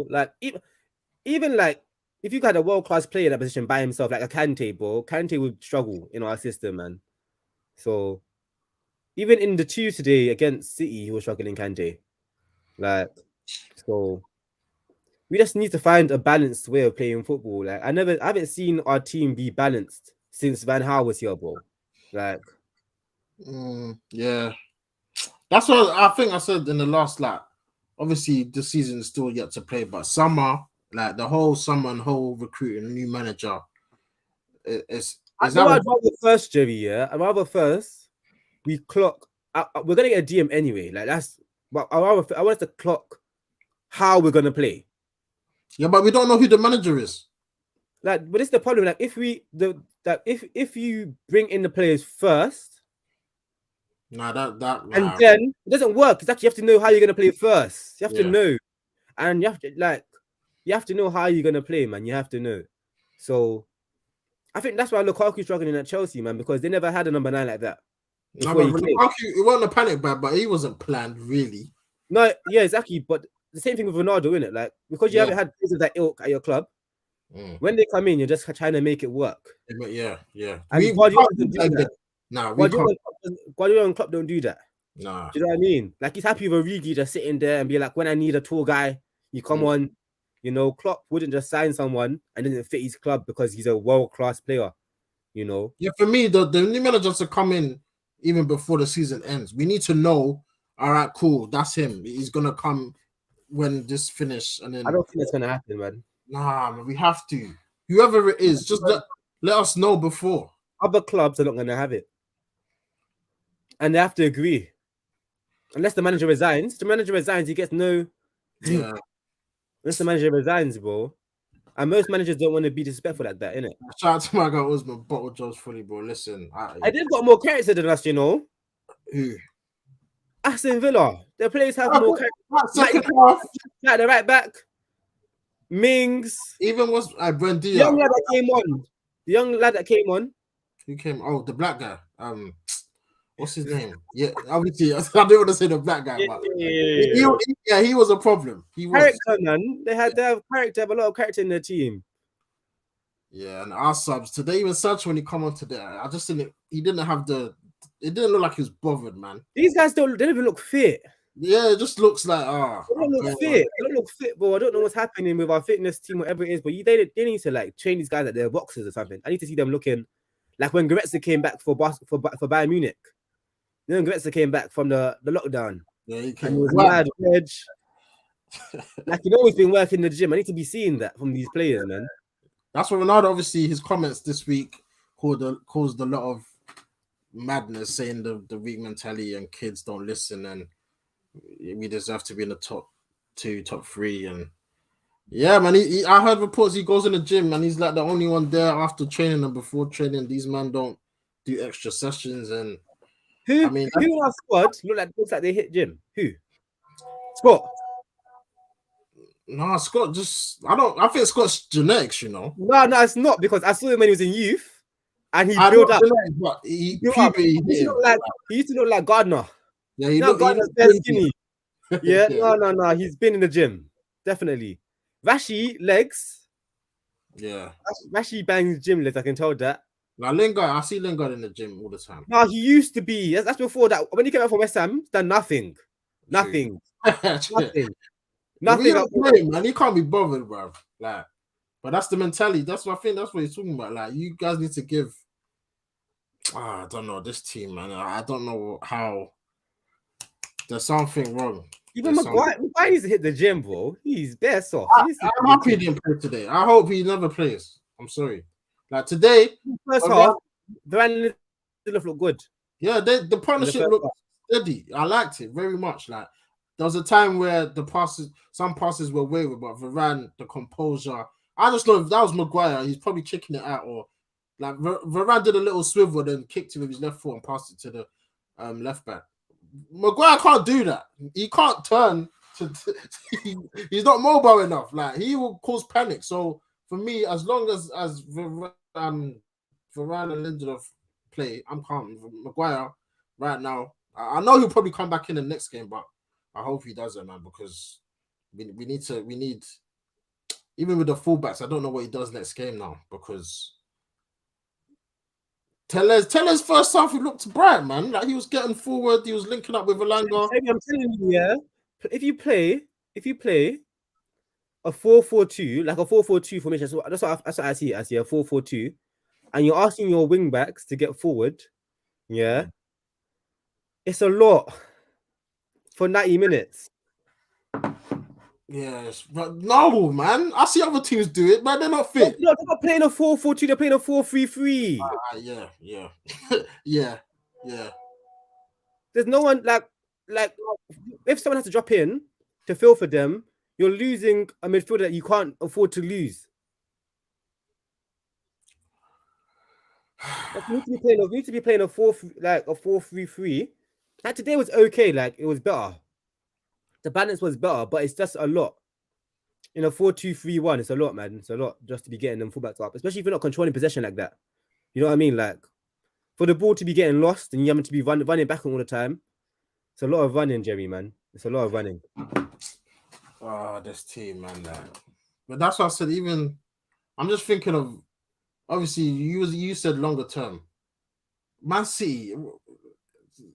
Like even like if you had a world-class player in that position by himself, like a Kante, bro, Kante would struggle in our system, man. So even in the two today against City, he was struggling Kante. Like, so we just need to find a balanced way of playing football. Like, I haven't seen our team be balanced since Van Gaal was here, bro. Like, yeah, that's what I think I said in the last lap. Obviously, the season is still yet to play, but summer, like the whole summer and whole recruiting a new manager, is no, that I'd rather first, Jerry. Yeah, I'd rather first we clock. We're gonna get a DM anyway. Like that's, but I want us to clock how we're gonna play. yeah, but we don't know who the manager is. Like, but it's the problem. Like, if you bring in the players first, and then it doesn't work. It's actually you have to know how you're gonna play first. You have to know, and you have to know how you're gonna play, man. You have to know. So I think that's why Lukaku's struggling at Chelsea, man, because they never had a number 9 like that before he came. Lukaku, it wasn't a panic bag, but he wasn't planned really. No, yeah, exactly. But the same thing with Ronaldo, isn't it? Like, because you haven't had players of that ilk at your club, when they come in, you're just trying to make it work. Yeah. And Guardiola doesn't do that. Nah, Guardiola and Klopp don't do that. Nah. Do you know what I mean? Like, he's happy with Origi just sitting there and be like, when I need a tall guy, you come on. You know, Klopp wouldn't just sign someone and didn't fit his club because he's a world-class player. You know? Yeah, for me, the new manager to come in even before the season ends. We need to know, all right, cool, that's him. He's gonna come when this finish, and then I don't think that's gonna happen, man. Nah, man, we have to. Whoever it is, just let us know before. Other clubs are not gonna have it. And they have to agree. Unless the manager resigns. The manager resigns, he gets no. Yeah. Unless the manager resigns, bro. And most managers don't want to be disrespectful like that, innit? Shout out to my guy Usman, bottle Joe's fully, bro. Listen, they've got more character than us, you know. Who? Aston Villa. Their players have more character. Second half. Like the right back. Mings. Even was Buendia. The young lad that came on. The young lad that came on. Who came? Oh, the black guy. What's his name? Yeah, obviously, I didn't want to say the black guy, but he was a problem. He was character, man. They have character, have a lot of character in their team. Yeah, and our subs today, even Sancho when he come on today, I just didn't. He didn't have the. It didn't look like he was bothered, man. These guys they don't even look fit. Yeah, it just looks like they don't look fit. They don't look fit, bro. I don't know what's happening with our fitness team, whatever it is, but they need to like train these guys like they're boxers or something. I need to see them looking like when Goretzka came back for Bayern Munich. You know, Goretzka came back from the lockdown. Yeah, he came. And he was mad, edge. Like he's always been working in the gym. I need to be seeing that from these players, man. That's what Ronaldo. Obviously, his comments this week caused a lot of madness, saying the weak mentality and kids don't listen, and we deserve to be in the top 2, top 3, and yeah, man. I heard reports he goes in the gym and he's like the only one there after training and before training. These men don't do extra sessions, and who in our squad looks like they hit gym? Who? Scott. No, Scott I think Scott's genetics, you know. No, it's not, because I saw him when he was in youth and he built up. But he used to look like Gardner. Yeah, he looked skinny. Yeah, no. He's been in the gym. Definitely. Rashi legs. Yeah. Rashi bangs gym legs, I can tell that. Now Lingard, I see Lingard in the gym all the time. No, he used to be. That's before that. When he came out from West Ham, he's done nothing. Nothing. Nothing. Man, he can't be bothered, bro. Like, but that's the mentality. That's what I think. That's what he's talking about. Like, you guys need to give. I don't know this team, man. I don't know how. There's something wrong. Even Maguire needs to hit the gym, bro. He's best off. I'm happy he didn't play today. I hope he never plays. I'm sorry. Like today, first half, Varane didn't look good. Yeah, the partnership looked steady. I liked it very much. Like, there was a time where some passes were wayward, but Varane, the composure. I just know if that was Maguire, he's probably kicking it out, or like Varane did a little swivel, then kicked it with his left foot and passed it to the left back. Maguire can't do that. He can't turn. He's not mobile enough. Like, he will cause panic. So for me, as long as Varane and Lindelof play, I'm calm. Maguire right now, I know he'll probably come back in the next game, but I hope he doesn't, man, because we need. even with the fullbacks, I don't know what he does next game now because Tellez first half he looked bright, man. Like he was getting forward, he was linking up with Alanga. I'm telling you, yeah. If you play a 4-4-2, like a 4-4-2 formation, that's what I see. I see a 4-4-2, and you're asking your wing backs to get forward. Yeah, it's a lot for 90 minutes. Yes, but no, man. I see other teams do it, but they're not fit. They're not playing a 4-4-2, they're playing a 4-3-3. Yeah. Yeah. There's no one like if someone has to drop in to fill for them, you're losing a midfielder that you can't afford to lose. Like, you need to be playing a 4-3-3. Like today was okay, like it was better. The balance was better, but it's just a lot. In a 4-2-3-1, it's a lot, man. It's a lot just to be getting them fullbacks up, especially if you're not controlling possession like that. You know what I mean? Like for the ball to be getting lost and you having to be running back all the time, it's a lot of running, Jerry, man. It's a lot of running. Oh, this team, man. But that's what I said. Even I'm just thinking of obviously you said longer term. Man City,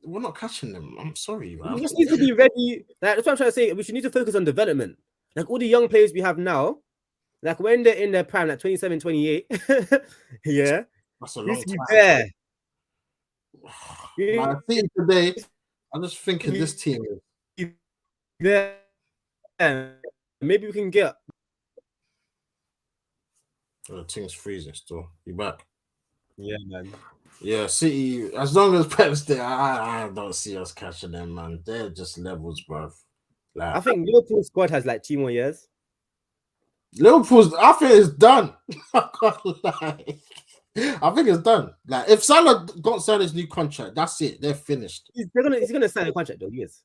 we're not catching them. I'm sorry, man. We just need to be ready. Like, that's what I'm trying to say. We should need to focus on development. Like all the young players we have now, like when they're in their prime, like 27, 28, yeah, That's a long time. There. I think today, I'm just thinking this team is there. Maybe we can get. The thing's freezing still. You back? Yeah, man. Yeah, City. As long as Pep's there, I don't see us catching them, man. They're just levels, bruv. Like, I think Liverpool's squad has like 2 more years. Liverpool's, I think it's done. I can't lie. I think it's done. Like, if Salah don't sign his new contract, that's it. They're finished. He's gonna sign a contract though. Yes.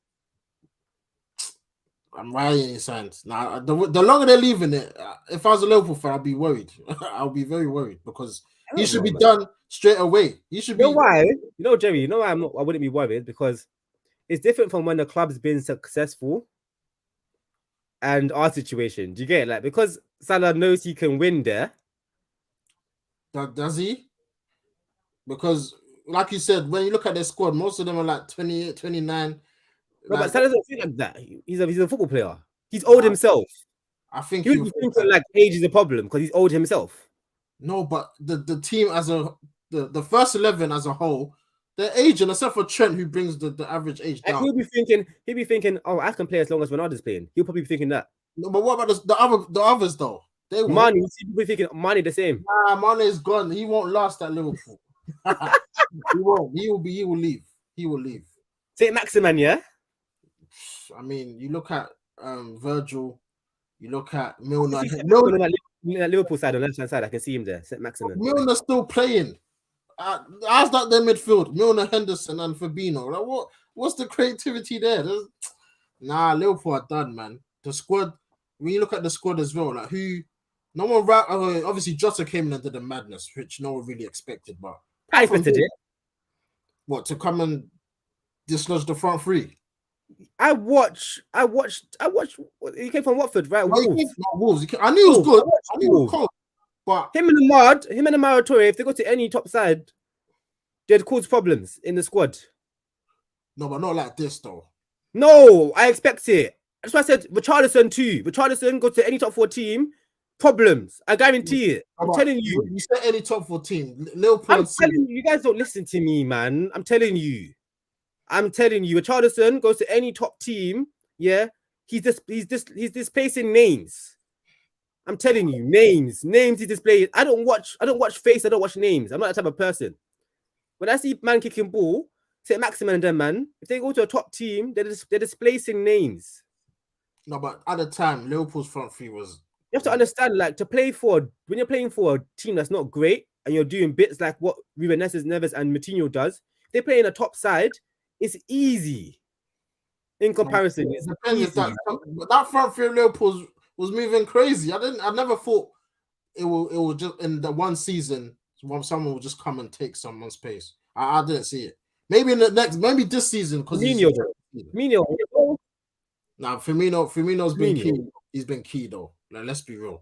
I'm writing he signs. Now, the longer they're leaving it, if I was a Liverpool fan, I'd be worried. I'll be very worried because he should be done straight away. He should be. You know why? You know, Jerry. You know why I wouldn't be worried, because it's different from when the club's been successful and our situation. Do you get it? Like, because Salah knows he can win there. Does he? Because, like you said, when you look at their squad, most of them are like 28, 29. No, but Salah doesn't feel like that. He's a football player. He's old himself. I think he would think like age is a problem because he's old himself. No, but the team as the first 11 as a whole, they're aging, except for Trent, who brings the average age down. And he'll be thinking, oh, I can play as long as Ronaldo's playing. He'll probably be thinking that. No, but what about the others though? They won't. Mane, people be thinking Mane the same. Nah, Mane is gone. He won't last at Liverpool. He won't. He will leave. He will leave. Saint Maximin, yeah. I mean, you look at Virgil, you look at Milner. Liverpool side on the left-hand side, I can see him there. Saint Maximin. Milner's still playing. How's that their midfield? Milner, Henderson, and Fabinho. Like, what's the creativity there? Nah, Liverpool are done, man. The squad, when you look at the squad as well, like no one, obviously Jota came in and did the madness, which no one really expected, but I expected it. What, to come and dislodge the front three? I watched. He came from Watford, right? Wolves. I knew he was good. I knew he was cold. But him and the Maratore, if they go to any top side, they'd cause problems in the squad. No, but not like this though. No, I expect it. That's why I said Richarlison too. Richarlison go to any top 4 team, problems. I guarantee it. I'm telling you. You said any top 4 team. Liverpool. I'm telling you, you guys don't listen to me, man. I'm telling you. Richarlison goes to any top team. Yeah, he's displacing names. I'm telling you, names he displays. I don't watch face. I don't watch names. I'm not that type of person. When I see man kicking ball, say Maximin and them, man, if they go to a top team, they're displacing names. No, but at the time, Liverpool's front three was. You have to understand, like, when you're playing for a team that's not great and you're doing bits like what Ruben Neves and Moutinho does, they play in a top side. It's easy in comparison. It's easy. That front three of Liverpool was moving crazy. I never thought it will just in the one season someone will just come and take someone's space. I didn't see it. Maybe this season because Firmino. Now Firmino's been key. He's been key though. Like, let's be real.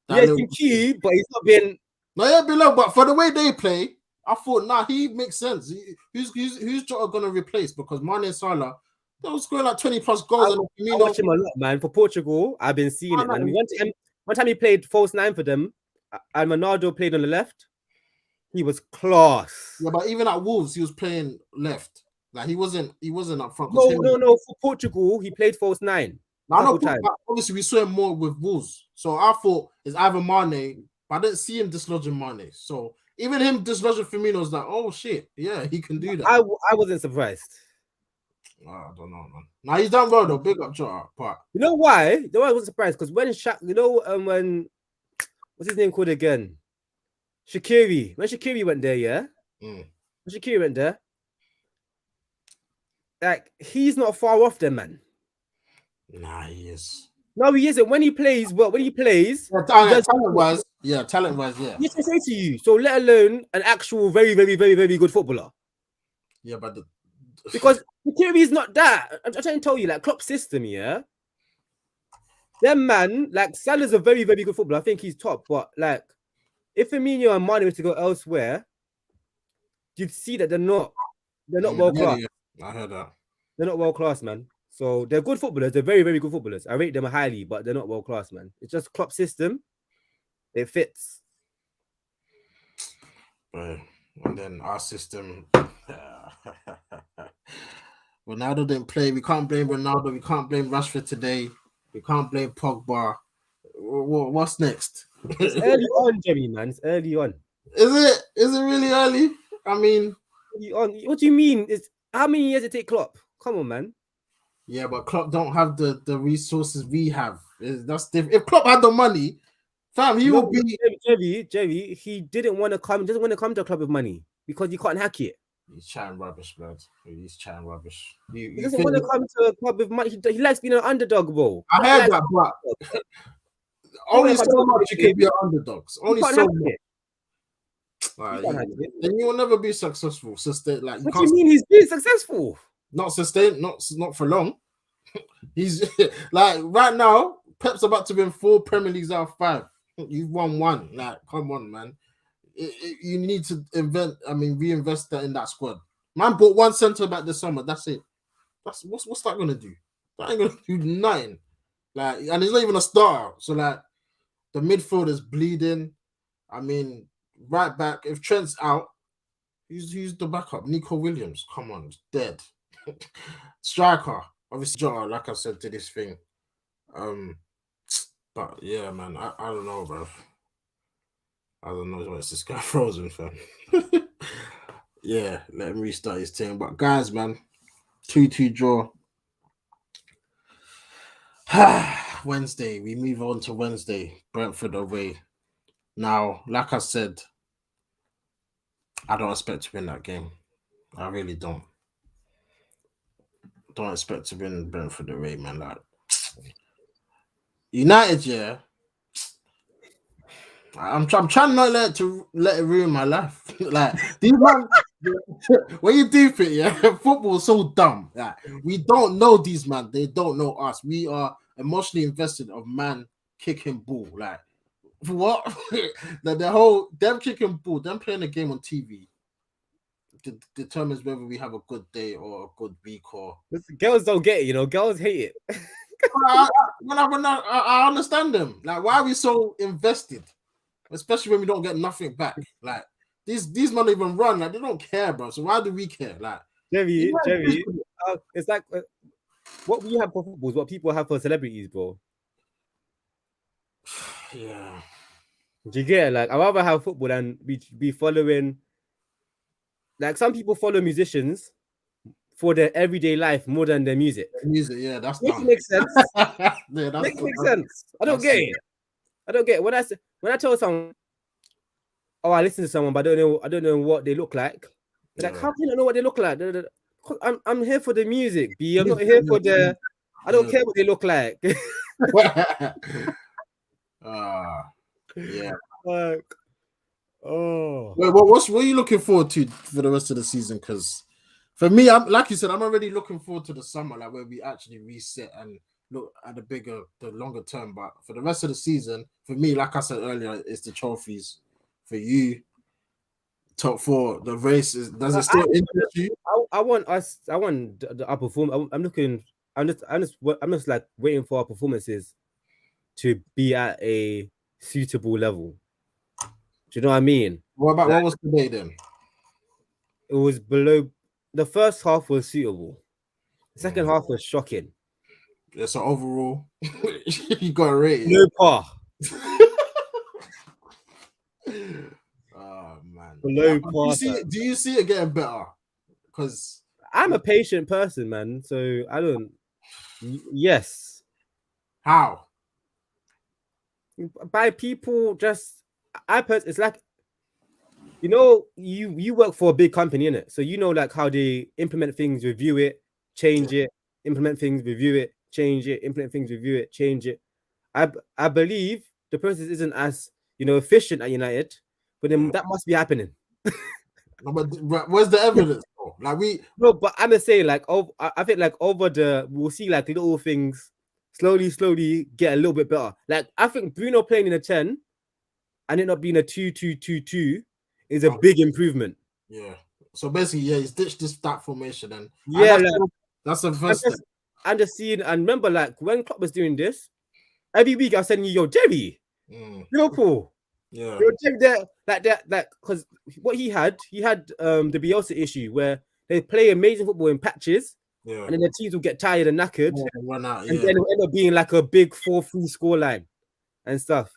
That Yes, little he's key, but he's not been. no, yeah, below. But for the way they play, I thought, nah, he makes sense. Who's Jota gonna replace? Because Mane and Salah, they was scoring like 20 plus goals, and I watch him a lot, man. For Portugal, I've been seeing it, man. One time he played false nine for them, and Ronaldo played on the left. He was class. Yeah, but even at Wolves, he was playing left. Like he wasn't up front. No. For Portugal, he played false nine. I know, obviously we saw him more with Wolves, so I thought it's either Mane, but I didn't see him dislodging Mane. So even him dislodging Firmino was like, oh shit, yeah, he can do that. I wasn't surprised. I don't know, man. Now he's done well though. Big up Jota, but you know why? The why I wasn't surprised because when when what's his name called again? Shaqiri. When Shaqiri went there, yeah. When Shaqiri went there, like he's not far off them, man. Nah, he is. No, he isn't. When he plays, talent-wise, yeah. Yes, I say to you. So let alone an actual very, very, very, very good footballer. Yeah, but because Shaqiri is not that. I'm trying to tell you, like Klopp's system, yeah. Them man, like Salah's a very, very good footballer. I think he's top, but like if Firmino and Mane were to go elsewhere, you'd see that they're not world class. Yeah, I heard that. They're not world class, man. So they're good footballers. They're very, very good footballers. I rate them highly, but they're not world class, man. It's just Klopp's system. It fits. Right. And then our system. Ronaldo didn't play. We can't blame Ronaldo. We can't blame Rashford today. We can't blame Pogba. What's next? It's early on, Jimmy, man. It's early on. Is it really early? I mean, what do you mean? How many years it take Klopp? Come on, man. Yeah, but Klopp don't have the resources we have. That's different. If Klopp had the money, fam, he would be. Jerry, he didn't want to come. He doesn't want to come to a club with money because you can't hack it. He's chatting rubbish, blood. He's chatting rubbish. He doesn't want to come to a club with money. He likes being an underdog, bro. I heard that, but only so much you can be an underdog. Only so much. Then you will never be successful. Like, what do you mean he's being successful? Not sustained, not for long. He's like right now, Pep's about to win 4 Premier Leagues out of 5. You've won 1. Like, come on, man. You need to reinvest that in that squad. Man bought 1 centre back this summer. That's it. What's that gonna do? That ain't gonna do nothing. Like, and he's not even a starter. So like, the midfield is bleeding. I mean, right back. If Trent's out, who's the backup? Nico Williams. Come on, it's dead. Striker, obviously Jota, like I said, to this thing. But yeah, man, I don't know, bro. I don't know what's this guy frozen, fam. Yeah, let him restart his team. But guys, man, 2-2 draw. Wednesday, we move on to Wednesday. Brentford away. Now, like I said, I don't expect to win that game. I really don't. Don't expect to win Brentford away, man. Like United, yeah. I'm trying not let it ruin my life. Like these man, when you do it, yeah, football is so dumb. Like we don't know these man, they don't know us. We are emotionally invested of man kicking ball. Like what? the whole them kicking ball, them playing a game on TV determines whether we have a good day or a good week. Or girls don't get it, girls hate it. I understand them. Like, why are we so invested? Especially when we don't get nothing back. Like these men don't even run. Like they don't care, bro. So why do we care? Like Jerry, it's like what we have for football is what people have for celebrities, bro. Yeah. Do you get it? Like I'd rather have football than be following. Like some people follow musicians for their everyday life more than their music. Yeah, that's makes sense. Yeah, makes sense. I don't get it. I don't get it. When I tell someone, oh, I listen to someone, but I don't know what they look like. They're like, how can you know what they look like? I'm here for the music, B. I'm not here for the. I don't care what they look like. Yeah. Like, oh. Wait, what are you looking forward to for the rest of the season? Because for me, I'm like you said, I'm already looking forward to the summer, like where we actually reset and look at the longer term. But for the rest of the season, for me, like I said earlier, it's the trophies. For you, top four, the race is. Does it still interest you? I want us. I want our perform. I'm looking. I'm just like waiting for our performances to be at a suitable level. Do you know what I mean? What was today then? It was below. The first half was suitable. The second half was shocking. Yeah, so overall, you got a rating. No par. Oh man. Below Do par. do you see it getting better? Because I'm a patient person, man. So I don't. Yes. how? By people just. It's like, you work for a big company, innit? So you know like how they implement things, review it, change it, implement things, review it, change it, implement things, review it, change it. I believe the process isn't as efficient at United, but then that must be happening. No, but where's the evidence? Bro? Like No, but I'm just saying, like, I think like we'll see like little things slowly get a little bit better. Like I think Bruno playing in a 10 and it not being a 2-2-2-2 is a big improvement. Yeah. So basically, yeah, he's ditched that formation, and Yeah, that's the first step. I'm just seeing, and remember, like when Klopp was doing this, every week I was sending you, yo, Jerry, Liverpool. Yeah. Yo, Jerry, that, because what he had the Bielsa issue where they play amazing football in patches, and then the teams will get tired and knackered, run out, and then it'll end up being like a big 4-3 scoreline and stuff.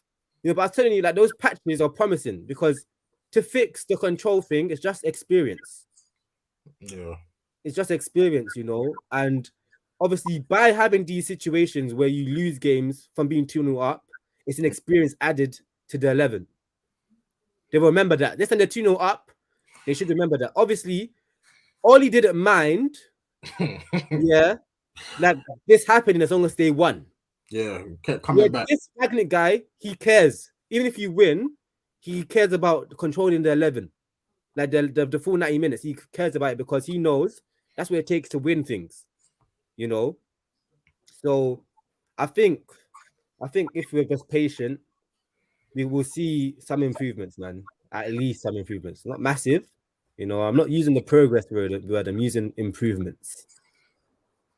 But I was telling you, like those patches are promising because to fix the control thing, it's just experience. Yeah. It's just experience, and obviously by having these situations where you lose games from being 2-0 up, it's an experience added to the 11. They remember that. This time they're 2-0 up, they should remember that. Obviously, Oli didn't mind, like this happening as long as they won. Yeah, kept coming back. This magnet guy, he cares. Even if you win, he cares about controlling the 11. Like the full 90 minutes, he cares about it because he knows that's what it takes to win things, So I think if we're just patient, we will see some improvements, man. At least some improvements. Not massive. I'm not using the progress word, I'm using improvements.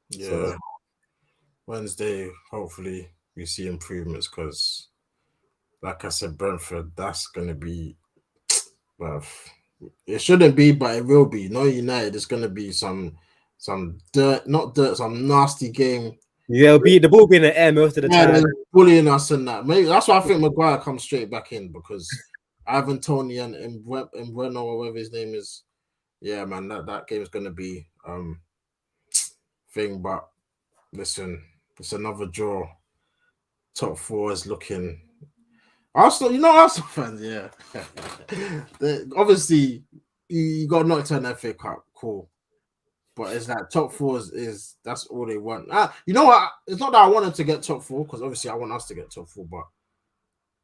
Yeah. So, Wednesday, hopefully we see improvements because, like I said, Brentford, that's gonna be, well, it shouldn't be, but it will be. No United, it's gonna be some dirt, not dirt, some nasty game. Yeah, the ball be in the air most of the time. Bullying us and that. Maybe that's why I think Maguire comes straight back in because Ivan Tony and Bueno or whatever his name is. Yeah, man, that game is gonna be thing. But listen, it's another draw. Top four is looking. Arsenal, Arsenal fans, yeah. Obviously, you got knocked out in the FA Cup, cool. But it's like top four is that's all they want. You know what? It's not that I want them to get top four because obviously I want us to get top four, but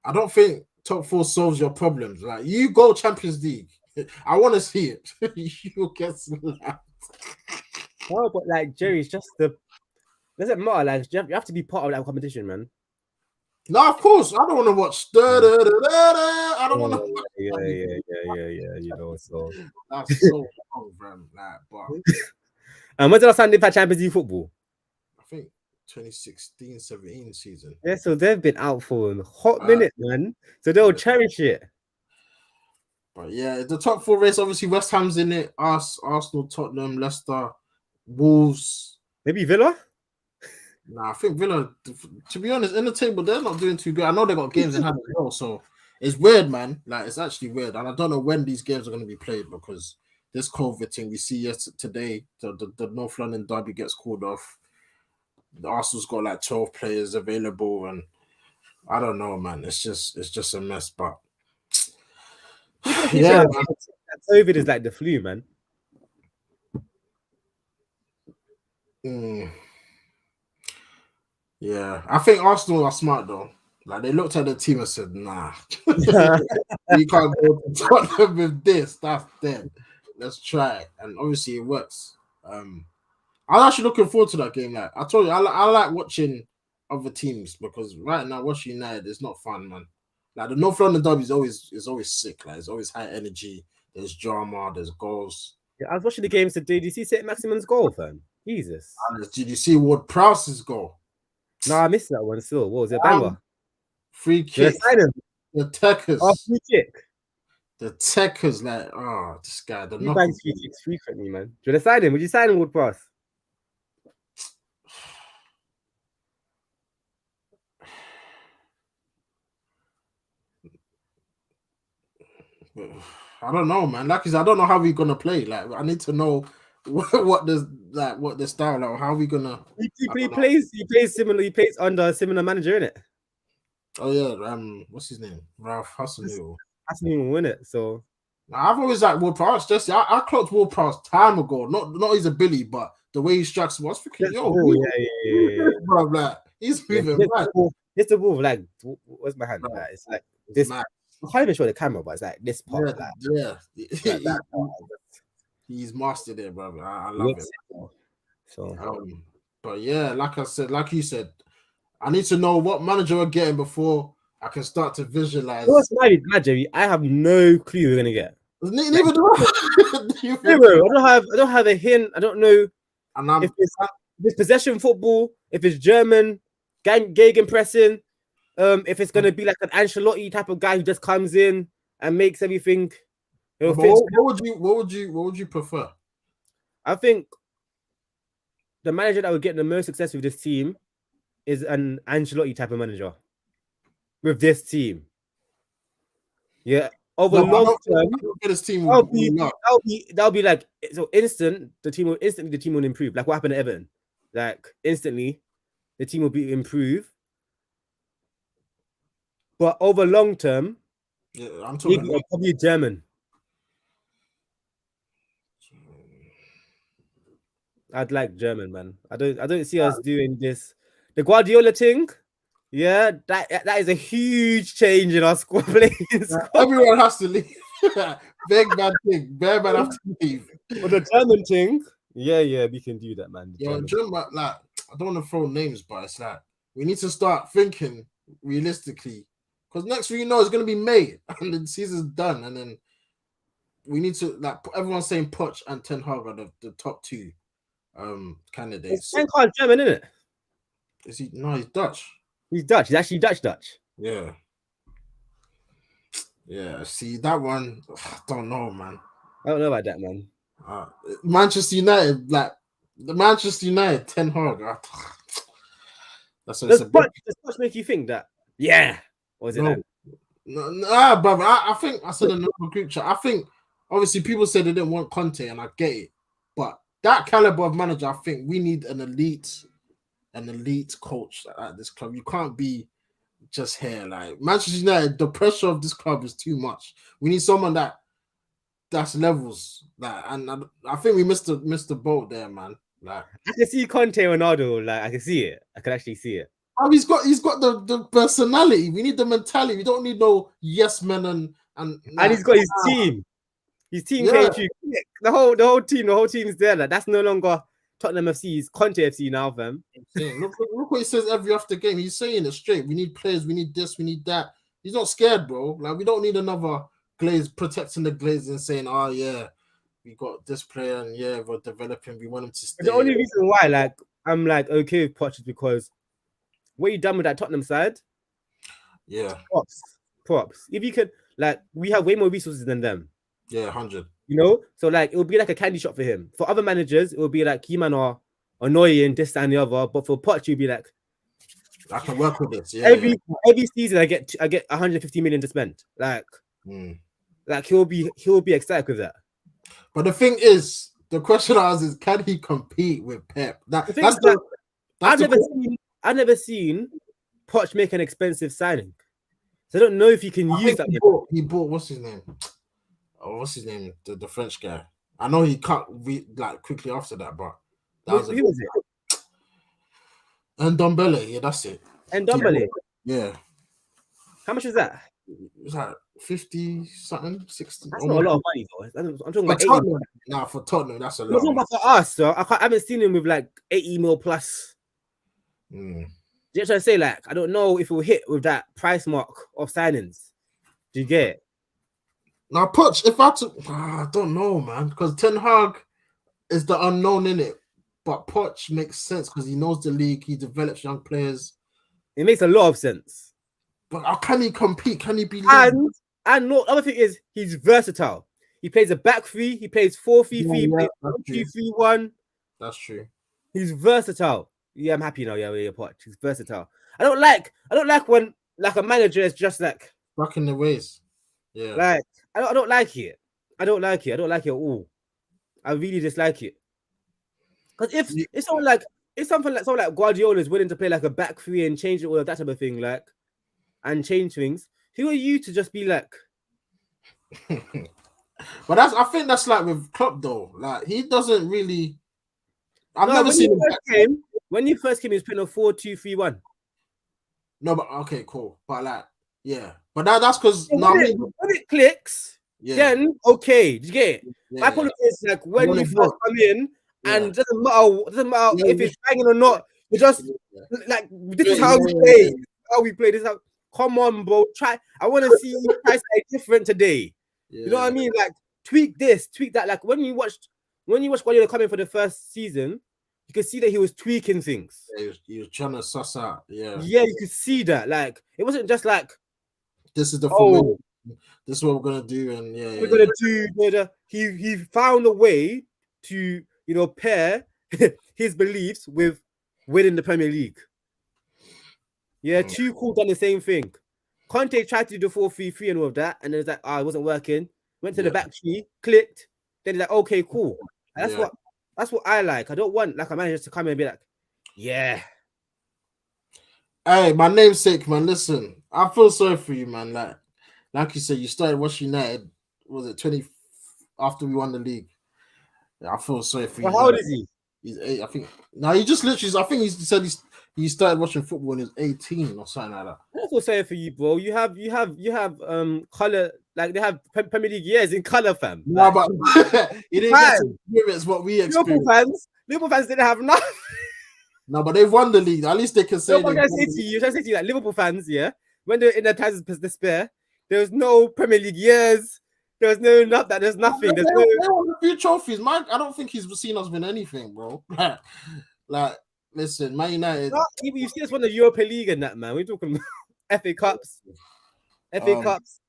I don't think top four solves your problems. Like you go Champions League, I want to see it. You get slapped. No, but like Jerry, it's just doesn't matter. Like you have to be part of that competition, man. No, of course I don't want to watch. I don't want to. Yeah. So that's so wrong, fam. Like, but. And when did last time they had Champions League football? I think 2016-17 season. Yeah, so they've been out for a hot minute, man. So they'll cherish it. But yeah, the top four race, obviously West Ham's in it. Arsenal, Tottenham, Leicester, Wolves. Maybe Villa? Nah, I think Villa, to be honest, in the table, they're not doing too good. I know they got games in hand as well, so it's weird, man. Like, it's actually weird. And I don't know when these games are going to be played because this COVID thing we see today, the North London derby gets called off. The Arsenal's got like 12 players available, and I don't know, man. It's just a mess. But yeah, COVID is like the flu, man. Yeah, I think Arsenal are smart though. Like they looked at the team and said, "Nah, you can't go to Tottenham with this. That's dead. Let's try it." And obviously it works. I'm actually looking forward to that game. Like I told you, I like watching other teams because right now watching United is not fun, man. Like the North London derby is always sick. Like it's always high energy. There's drama. There's goals. Yeah, I was watching the games today. Did you see St. Maximin's goal, fam? Jesus. And did you see Ward Prowse's goal? No, I missed that one still. What was it? Um, Banger. Free Did I kick. sign him? The Oh, techers. free kick. The techers. Like oh, this guy. The He knuckle. bangs free kicks frequently, man. Did I sign him? Would you sign him, Wood Pass? I don't know, man. Like, I don't know how we're gonna play. Like, I need to know what the style or how we gonna. He plays similar. He plays under a similar manager, innit? Oh yeah, what's his name? Ralph Hassan. That's not even win it. So I've always liked Ward Prowse. Just I clocked Ward Prowse time ago. Not he's a Billy, but the way he strikes was freaking yeah. Bro, like he's moving right. It's the ball. Like, where's my hand? Bro, like, it's like this. Mad. I can't even show the camera, but it's like this part. Yeah. He's mastered it, brother. I love it. So, but yeah, like I said, like you said, I need to know what manager we're getting before I can start to visualize. What's my Jerry? I have no clue we're gonna get. Neither do I. I don't have a hint. I don't know if it's possession football, if it's German, gegenpressing, if it's gonna be like an Ancelotti type of guy who just comes in and makes everything. What would you prefer? I think the manager that would get the most success with this team is an Ancelotti type of manager. With this team, yeah, over long term, this team that'll be like so instant. The team will improve. Like what happened to Everton, like instantly, the team will be improved. But over long term, yeah, I'm talking probably German. I'd like German, man. I don't see us doing this. The Guardiola thing. Yeah, that is a huge change in our squad playing. Everyone has to leave. Big bad thing. Bear man have to leave. But the German thing, yeah, we can do that, man. German, like I don't want to throw names, but it's like we need to start thinking realistically. Because next thing you know, it's gonna be May and the season's done, and then we need to like everyone's saying Poch and Ten Hag are the top two candidates. Ten Hag's German, isn't it? Is he? No, he's Dutch. He's Dutch. He's actually Dutch. Yeah. See that one? I don't know, man. I don't know about that, man. Manchester United, like the Manchester United, Ten Hag. Does Poch make you think that? Yeah. Or is it that? No, brother. I think I said in the group chat. I think obviously people said they didn't want Conte, and I get it. But that caliber of manager, I think we need an elite coach at this club. You can't be just here. Like Manchester United, the pressure of this club is too much. We need someone that's levels that, and I think we missed the boat there, man. Like I can see Conte Ronaldo. Like I can see it. I can actually see it. Oh, he's got the personality. We need the mentality. We don't need no yes men and he's got his team. His team came through. The whole team is there. Like that's no longer Tottenham FC. It's Conte FC now, fam. Look what he says every after game. He's saying it straight. We need players. We need this. We need that. He's not scared, bro. Like we don't need another Glaze protecting the Glaze and saying, "Oh yeah, we got this player and yeah, we're developing. We want him to stay." The only reason why, like, I'm like okay with Poch is because what you done with that Tottenham side. Yeah. Props. If you could, like, we have way more resources than them. Yeah, 100. You know, so like it would be like a candy shop for him. For other managers, it would be like you man are annoying this and the other. But for Poch, you'd be like, I can work with this. Yeah. Every season, I get 150 million to spend. Like he'll be ecstatic with that. But the thing is, the question I ask is, can he compete with Pep? I've never seen Poch make an expensive signing. So I don't know if you can use that. He bought what's his name? What's his name? The French guy. I know he cut like quickly after that, but who was it? And Ndombele, yeah, that's it. And Ndombele, yeah. How much is that? It's like 50 something, 60. That's not a Almost. lot of money, though. I'm talking For about 80. Tottenham, nah, for Tottenham, that's a I'm talking lot. about for us, so I haven't seen him with like 80 mil plus. Mm. You know what I'm say? Like, I don't know if it will hit with that price mark of signings. Do you get it? Now, Poch, if I took, I don't know, man, because Ten Hag is the unknown in it, but Poch makes sense because he knows the league, he develops young players. It makes a lot of sense. But how can he compete? Can he be And no, other thing is he's versatile. He plays a back three, he plays 4-3-3, he plays that's true. 4-2-3-1. That's true. He's versatile. Yeah, I'm happy now. Yeah, Poch. He's versatile. I don't like when like a manager is just like Back in the ways. Yeah. like I don't like it. I don't like it. I don't like it at all. I really dislike it. Because if it's something like Guardiola is willing to play like a back three and change it or that type of thing, like and change things, who are you to just be like? But I think that's like with Klopp though. Like he doesn't really. I've never seen him. When you first came, he was playing a 4-2-3-1. No, but okay, cool. But like, yeah. But that's because when it clicks, then okay, do you get it? My point is like when you first come in, and it doesn't matter if it's banging or not. You just like this is how we play. How we play this. Come on, bro. Try. I want to see you try something different today. You know what I mean? Like tweak this, tweak that. Like when you watched Guardiola come in for the first season, you could see that he was tweaking things. Yeah, he was trying to suss out. Yeah, you could see that. Like it wasn't just like this is the formula. This is what we're gonna do, and we're gonna do. He found a way to pair his beliefs with winning the Premier League. Yeah, Tuchel done the same thing. Conte tried to do 4-3-3 and all of that, and then it's like, it wasn't working. Went to the back tree, clicked. Then he's like, okay, cool. And that's what I like. I don't want like a manager to come in and be like, yeah. Hey, my namesake, man. Listen, I feel sorry for you, man. Like you said, you started watching United. Was it 20 after we won the league? Yeah, I feel sorry for you. How old is he? He's 8, I think. No, he just literally. I think he said he started watching football when he was 18 or something like that. I feel sorry for you, bro. You have color, like they have Premier League years in color, fam. No, but he didn't get to experience what we experienced. Liverpool fans didn't have nothing. No, but they've won the league. At least they can say. I'm trying to say to you, like Liverpool fans, yeah, when they're in their times of despair, there was no Premier League years. There was no that. There's nothing. There's they won a few trophies. Mike, I don't think he's seen us win anything, bro. Like, listen, Man United. You've seen us won the Europa League and that, man. We're talking FA Cups. FA Cups.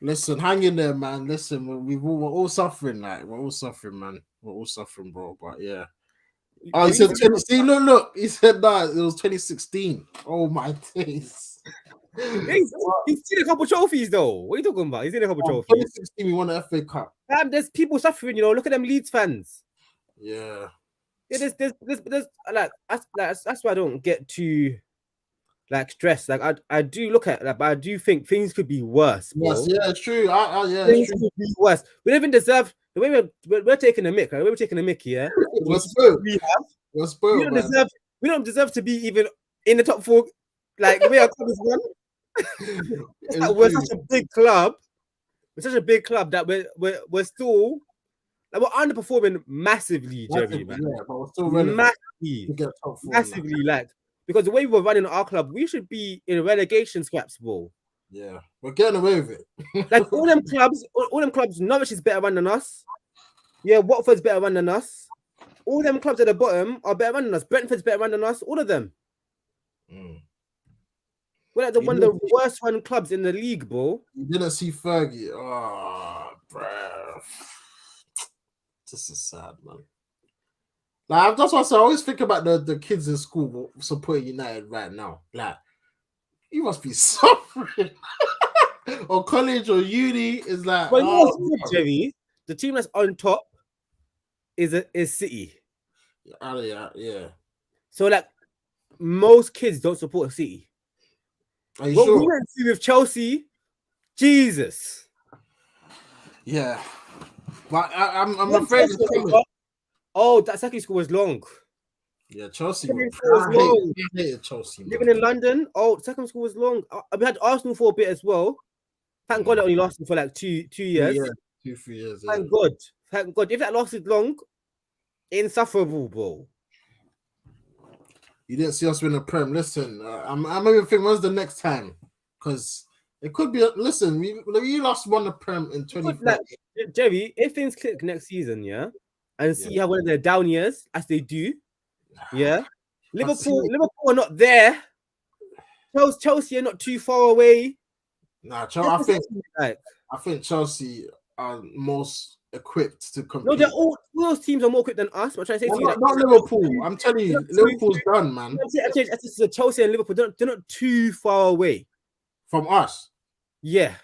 Listen, hang in there, man. Listen, we're all suffering, like we're all suffering, man. We're all suffering, bro. But yeah. Oh, he said 20. See, look. He said that it was 2016. Oh my days. He's seen a couple trophies though. What are you talking about? He's seen a couple trophies. 2016, we won the FA Cup. There's people suffering, Look at them Leeds fans. Yeah. There's like that's why I don't get too like stressed. Like I do look at that, but I do think things could be worse. Bro. Yes, yeah, it's true. Things could be worse. We don't even deserve the way we're taking a mick. Right? We're taking a mick here. We're spoiled. We're spoiled. We don't deserve to be even in the top 4. Like the way our club is run. Like we're such a big club. We're such a big club that we're still like we're underperforming massively, Jerry, man. Yeah, but we're still massively, like because the way we're running our club, we should be in relegation scraps, bro. Yeah, we're getting away with it. Like all them clubs, Norwich is better run than us. Yeah, Watford's better run than us. All them clubs at the bottom are better run than us. Brentford's better run than us. All of them. We're like one of the worst run clubs in the league, bro. You didn't see Fergie. Oh, bro. This is sad, man. Like, that's why I always think about the kids in school supporting United right now. Like, you must be suffering. Or college or uni is like. Well, you know what's good, Jerry? The team that's on top is City. Yeah. So, like, most kids don't support City. Are you sure? We went to with Chelsea, Jesus. Yeah, but I'm afraid. That second school was long. Yeah, Chelsea. I hated Chelsea. Living in London, second school was long. We had Arsenal for a bit as well. Thank God it only lasted for like two years. Yeah, 2-3 years. Yeah. Thank God. Thank God. If that lasted long, insufferable, bro. You didn't see us win a Prem. Listen, I'm even thinking, when's the next time? Because it could be. Listen, we lost won the Prem in 2013. Like, Jerry, if things click next season, yeah, and see how one of their down years as they do, yeah. Liverpool are not there. Chelsea are not too far away. Nah, I think Chelsea are most equipped to compete. No, all those teams are more equipped than us. I'm trying to say to you, not Liverpool. I'm telling you, Liverpool's done, man. Chelsea and Liverpool, they're not too far away from us. Yeah.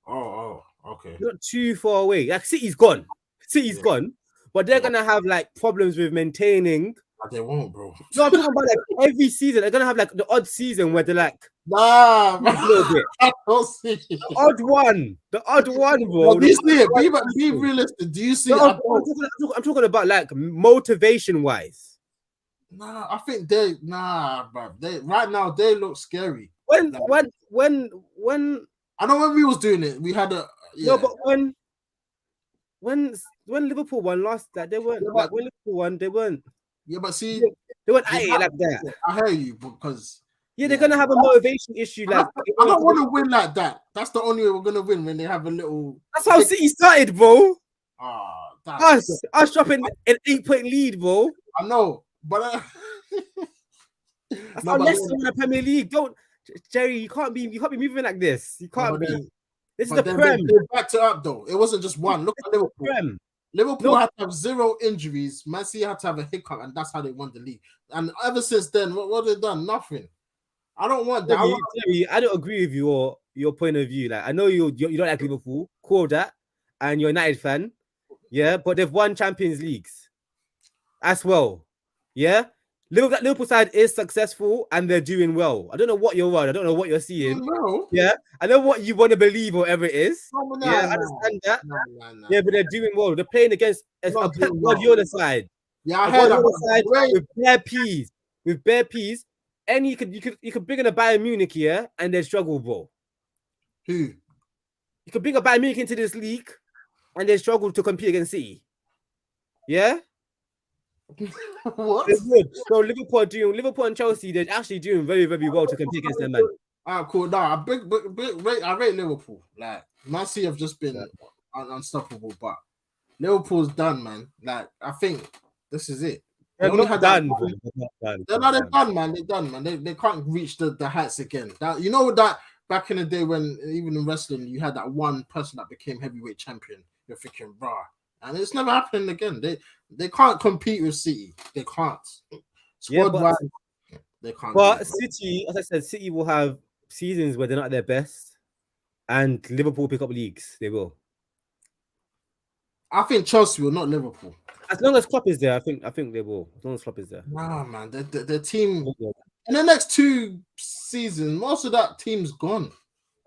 Oh, okay. Not too far away. Like City's gone. City's gone, but they're gonna have like problems with maintaining. They won't, bro. No, I'm talking about like every season. They're gonna have like the odd season where they're like, nah, a little bit. I don't see the odd one, bro. Do you see it? Be realistic. Do you see no, it? I'm talking about like motivation wise. Nah, I think bro. Right now they look scary. When I know when we was doing it, we had a no, but when Liverpool won last, like they weren't like when Liverpool won, they weren't. Yeah, but see, they weren't like that. I hear you because they're gonna have a motivation issue. Like I don't want to win like that. That's the only way we're gonna win when they have a little. That's how City started, bro. Us dropping an 8-point lead, bro. I know, but that's how Leicester win the Premier League. Don't, Jerry. You can't be moving like this. You can't be. This is the Prem. They backed it up though. It wasn't just one. Look at Liverpool. Liverpool had to have 0 injuries. Man City had to have a hiccup, and that's how they won the league. And ever since then, what have they done? Nothing. I don't want that. I don't agree with your point of view. Like I know you don't like Liverpool, cool that, and you're a United fan, yeah. But they've won Champions Leagues as well, yeah. Liverpool side is successful and they're doing well. I don't know what you're on. I don't know what you're seeing. No. Yeah, I know what you want to believe, whatever it is. I understand that. Yeah, but they're doing well. They're playing against a Guardiola side. Yeah, I heard that. Side with bare peas. And you could bring in a Bayern Munich here and they struggle, bro. Who? You could bring a Bayern Munich into this league and they struggle to compete against City. Yeah. What? So Liverpool and Chelsea, they're actually doing very, very well to compete against them, man. Cool. Nah, I rate Liverpool. Like Man City have just been unstoppable, but Liverpool's done, man. Like I think this is it. They're not done. They're done, man. They're done, man. They can't reach the heights again. That that back in the day when even in wrestling you had that one person that became heavyweight champion. You're thinking, rah. And it's never happening again. They can't compete with City. They can't. Squad-wise, they can't. But City, as I said, City will have seasons where they're not at their best, and Liverpool will pick up leagues. They will. I think Chelsea will, not Liverpool. As long as Klopp is there, I think they will. As long as Klopp is there. Nah, man. The team in the next 2 seasons, most of that team's gone.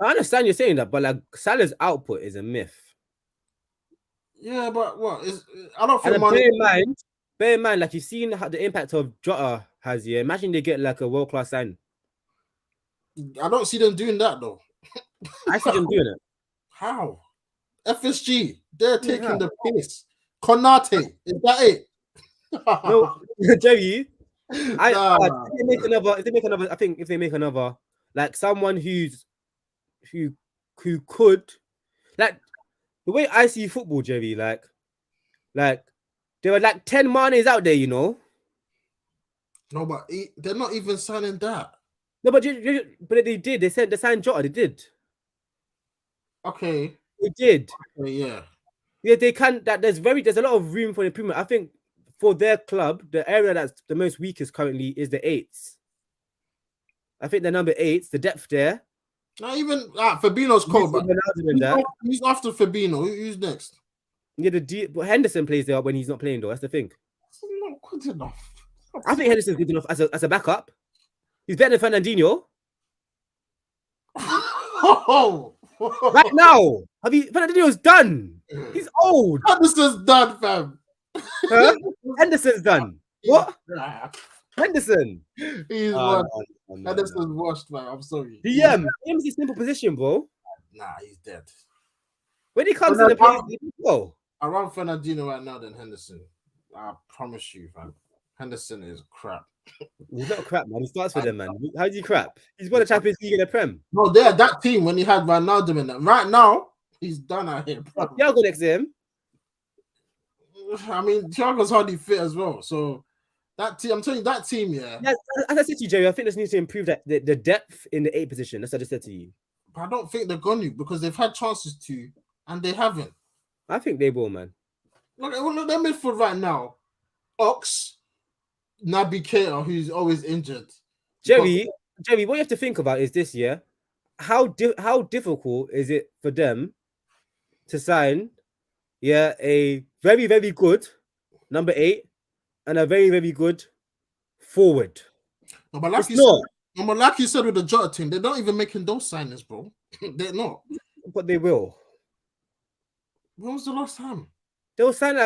I understand you're saying that, but like Salah's output is a myth. Yeah, but what is? I don't think. Bear in mind, like you've seen how the impact of Jota has. Yeah, imagine they get like a world class sign. I don't see them doing that though. I see them doing it. How? FSG, they're taking the piss. Konate, is that it? No, Jerry. If they make another, like someone who could, like. The way I see football, Jerry, like there were like 10 Manes out there, you know. No, but they're not even signing that. No, but they did. They signed Jota. They did. Okay. They did. Okay, yeah. Yeah, they can. There's a lot of room for improvement. I think for their club, the area that's the most weakest currently is the 8s. I think the number 8s, the depth there. Not even Fabinho's cold, but who's after Fabinho? Who's next? Yeah, but Henderson plays there when he's not playing though. That's the thing. That's not good enough. I think Henderson's good enough as a backup. He's better than Fernandinho. Right now, Fernandinho's done. He's old. Henderson's done, fam. Huh? Henderson's done. What? Henderson. He's washed. Henderson's washed, man. I'm sorry. DM is a simple position, bro. Nah, he's dead. When he comes in the place, go. I run Fernandinho right now than Henderson. I promise you, man. Henderson is crap. He's not crap, man. He starts for them, man. How's he crap? He's won the Champions League in the Prem. No, they're that team when he had Ronaldo in them. Right now, he's done out here, bro. Thiago next to him. I mean, Thiago's hardly fit as well. So that team, I'm telling you, that team, yeah. As I said to you, Jerry, I think this needs to improve that the depth in the 8 position. That's what I just said to you. But I don't think they're going to because they've had chances to, and they haven't. I think they will, man. Look, their midfield right now. Ox, Naby Keita, who's always injured. Jerry, what you have to think about is this, yeah? How difficult is it for them to sign, a very, very good number 8 and a very, very good forward? No, but like you said with the Jota team, they're not even making those signings, bro. They're not. But they will. When was the last time? They'll sign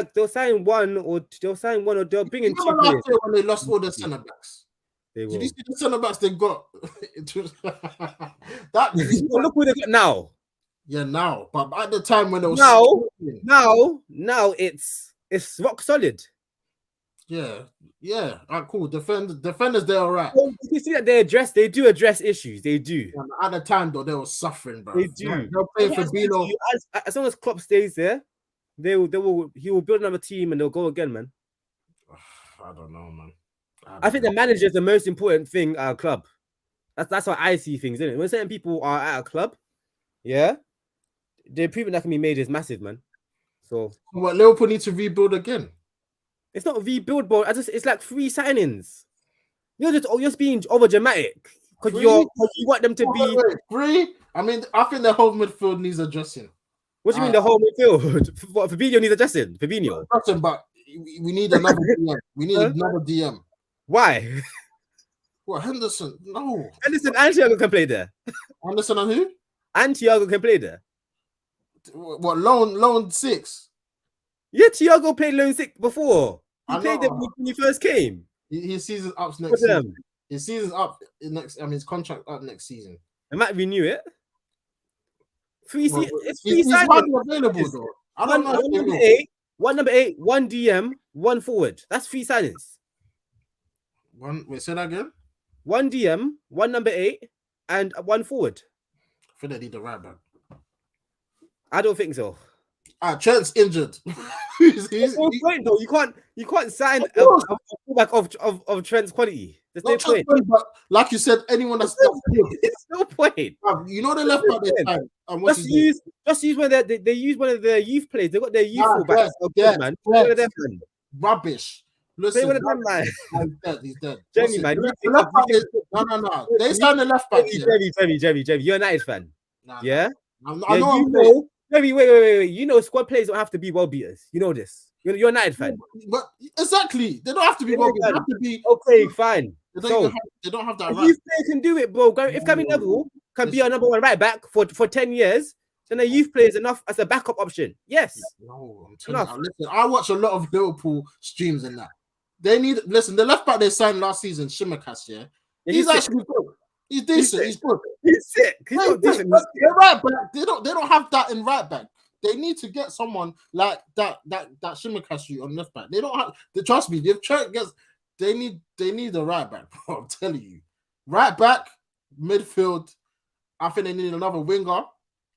one or they'll bring in 2 last players. year when they lost all their centre backs. They Did you see the centre backs they got? Look who they got now. Yeah, now. But at the time when it was now it's rock solid. Yeah. All right, cool. Defenders, they're all right. Well, you see that they do address issues. They do. Yeah, at the time, though, they were suffering, bro. They do. They're playing for Bino. As long as Klopp stays there, he will build another team and they'll go again, man. I don't know, man. I think the manager is the most important thing at a club. That's how I see things, isn't it? When certain people are at a club, the improvement that can be made is massive, man. So what, Liverpool need to rebuild again? It's not a rebuild, bro. It's like 3 signings. You're just being over dramatic because you want them to be 3. I mean, I think the whole midfield needs adjusting. What do you mean the whole midfield? What, Fabinho needs adjusting? Fabinho. But we need another DM. We need another DM. Why? What, Henderson? No. Henderson and Thiago can play there. Henderson and who? And Thiago can play there. What, loan 6? Yeah, Thiago played loan 6 before. He played them when he first came. His season's up next season. His season's up next. I mean, his contract up next season. I might renew it. He's hardly available though. I don't know. One number 8, 1 DM, 1 forward. That's 3 signings. Wait, say that again. 1 DM, 1 number 8, and 1 forward. I think they need the right back. I don't think so. Trent's injured. There's no point though. You can't sign a fullback of Trent's quality. There's no point. But like you said, anyone that's it's no point. You know the left back this time. Just use one of they use one of their youth players. They got their youth fullbacks. Man. Rubbish. Listen, one of them, man. He's dead. Jamie, man. No. They signed the left back. Jerry. You're a United fan. Yeah. I know. Wait. You know, squad players don't have to be well beaters. You know this. You're a United fan. But exactly, they don't have to be well beaters. They have to be okay. Fine. They don't have that. Right. Youth player can do it, bro. If Gary Neville can be a number 1 right back for 10 years, then a youth player is enough as a backup option. Yes. No, I'm telling you. Listen, I watch a lot of Liverpool streams and that. They need the left back they signed last season, Shimikas. He's actually good. He's decent. He's good. He's sick. He's not decent. They're right back. They don't have that in right back. They need to get someone like that Shimakasu on left back. They don't have. Trust me. If Trent gets, they need a right back. Bro, I'm telling you, right back, midfield. I think they need another winger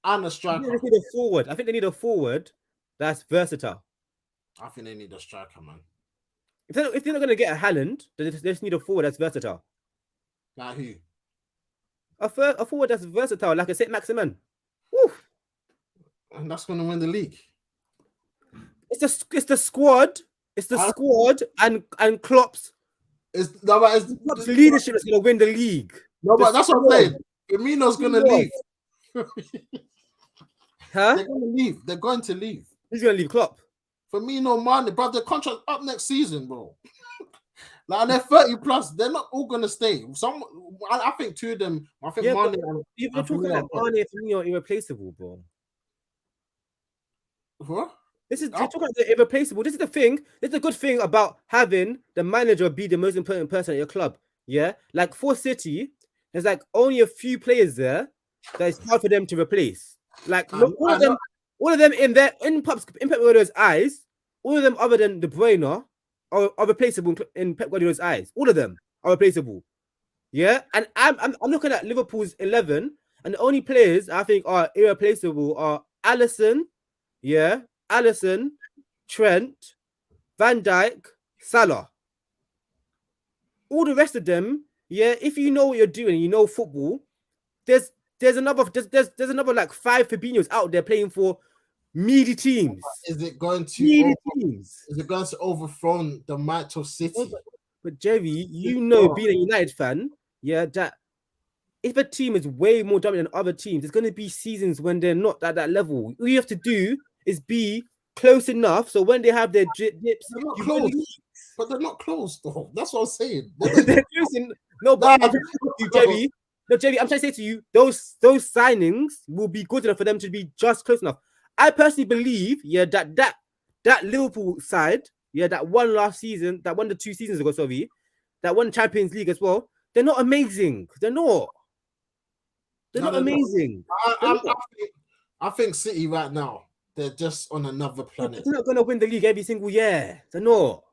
and a striker. They need a forward. I think they need a forward that's versatile. I think they need a striker, man. If they're not going to get a Haaland, they just need a forward that's versatile. Like who? A forward that's versatile, like a Saint Maximin. Woo. And that's going to win the league. It's the squad. It's the squad and Klopp's. Klopp's leadership is going to win the league. No, but that's what I'm saying. Firmino's going to leave. Huh? They're going to leave. Who's going to leave? Klopp. Firmino, Mane, bro, their contract up next season, bro. Like they're 30 plus. They're not all gonna stay. I think 2 of them. I think Mane and you're talking about Mane and Firmino irreplaceable, bro. What? You're talking about the irreplaceable. This is the thing. This is the good thing about having the manager be the most important person at your club. Yeah, like for City, there's like only a few players there that it's hard for them to replace. Like I, look, I know. all of them in Pep Guardiola's eyes, all of them other than De Bruyne are replaceable in Pep Guardiola's eyes. All of them are replaceable. Yeah, and I'm looking at Liverpool's 11, and the only players I think are irreplaceable are Allison, yeah, Allison, Trent, Van Dijk, Salah. All the rest of them, yeah, if you know what you're doing, you know football. There's another like 5 Fabinhos out there playing for meaty teams. Is it going to Meaty teams. is it going to overthrow the might of Oh, City? but Jerry, you know, being a United fan, yeah, that if a team is way more dominant than other teams, there's going to be seasons when they're not at that level. All you have to do is be close enough so when they have their dips, They're not you close, win. but they're not close though. That's what I'm saying. They're close in, no, but Nah, you, Jerry. No, Jerry, I'm trying to say to you, those signings will be good enough for them to be just close enough. I personally believe, yeah, that Liverpool side, yeah, that won last season, that won the 2 seasons ago, sorry, that won Champions League as well. They're not amazing. They're not. They're not amazing. I think City right now, they're just on another planet. They're not going to win the league every single year. They're not.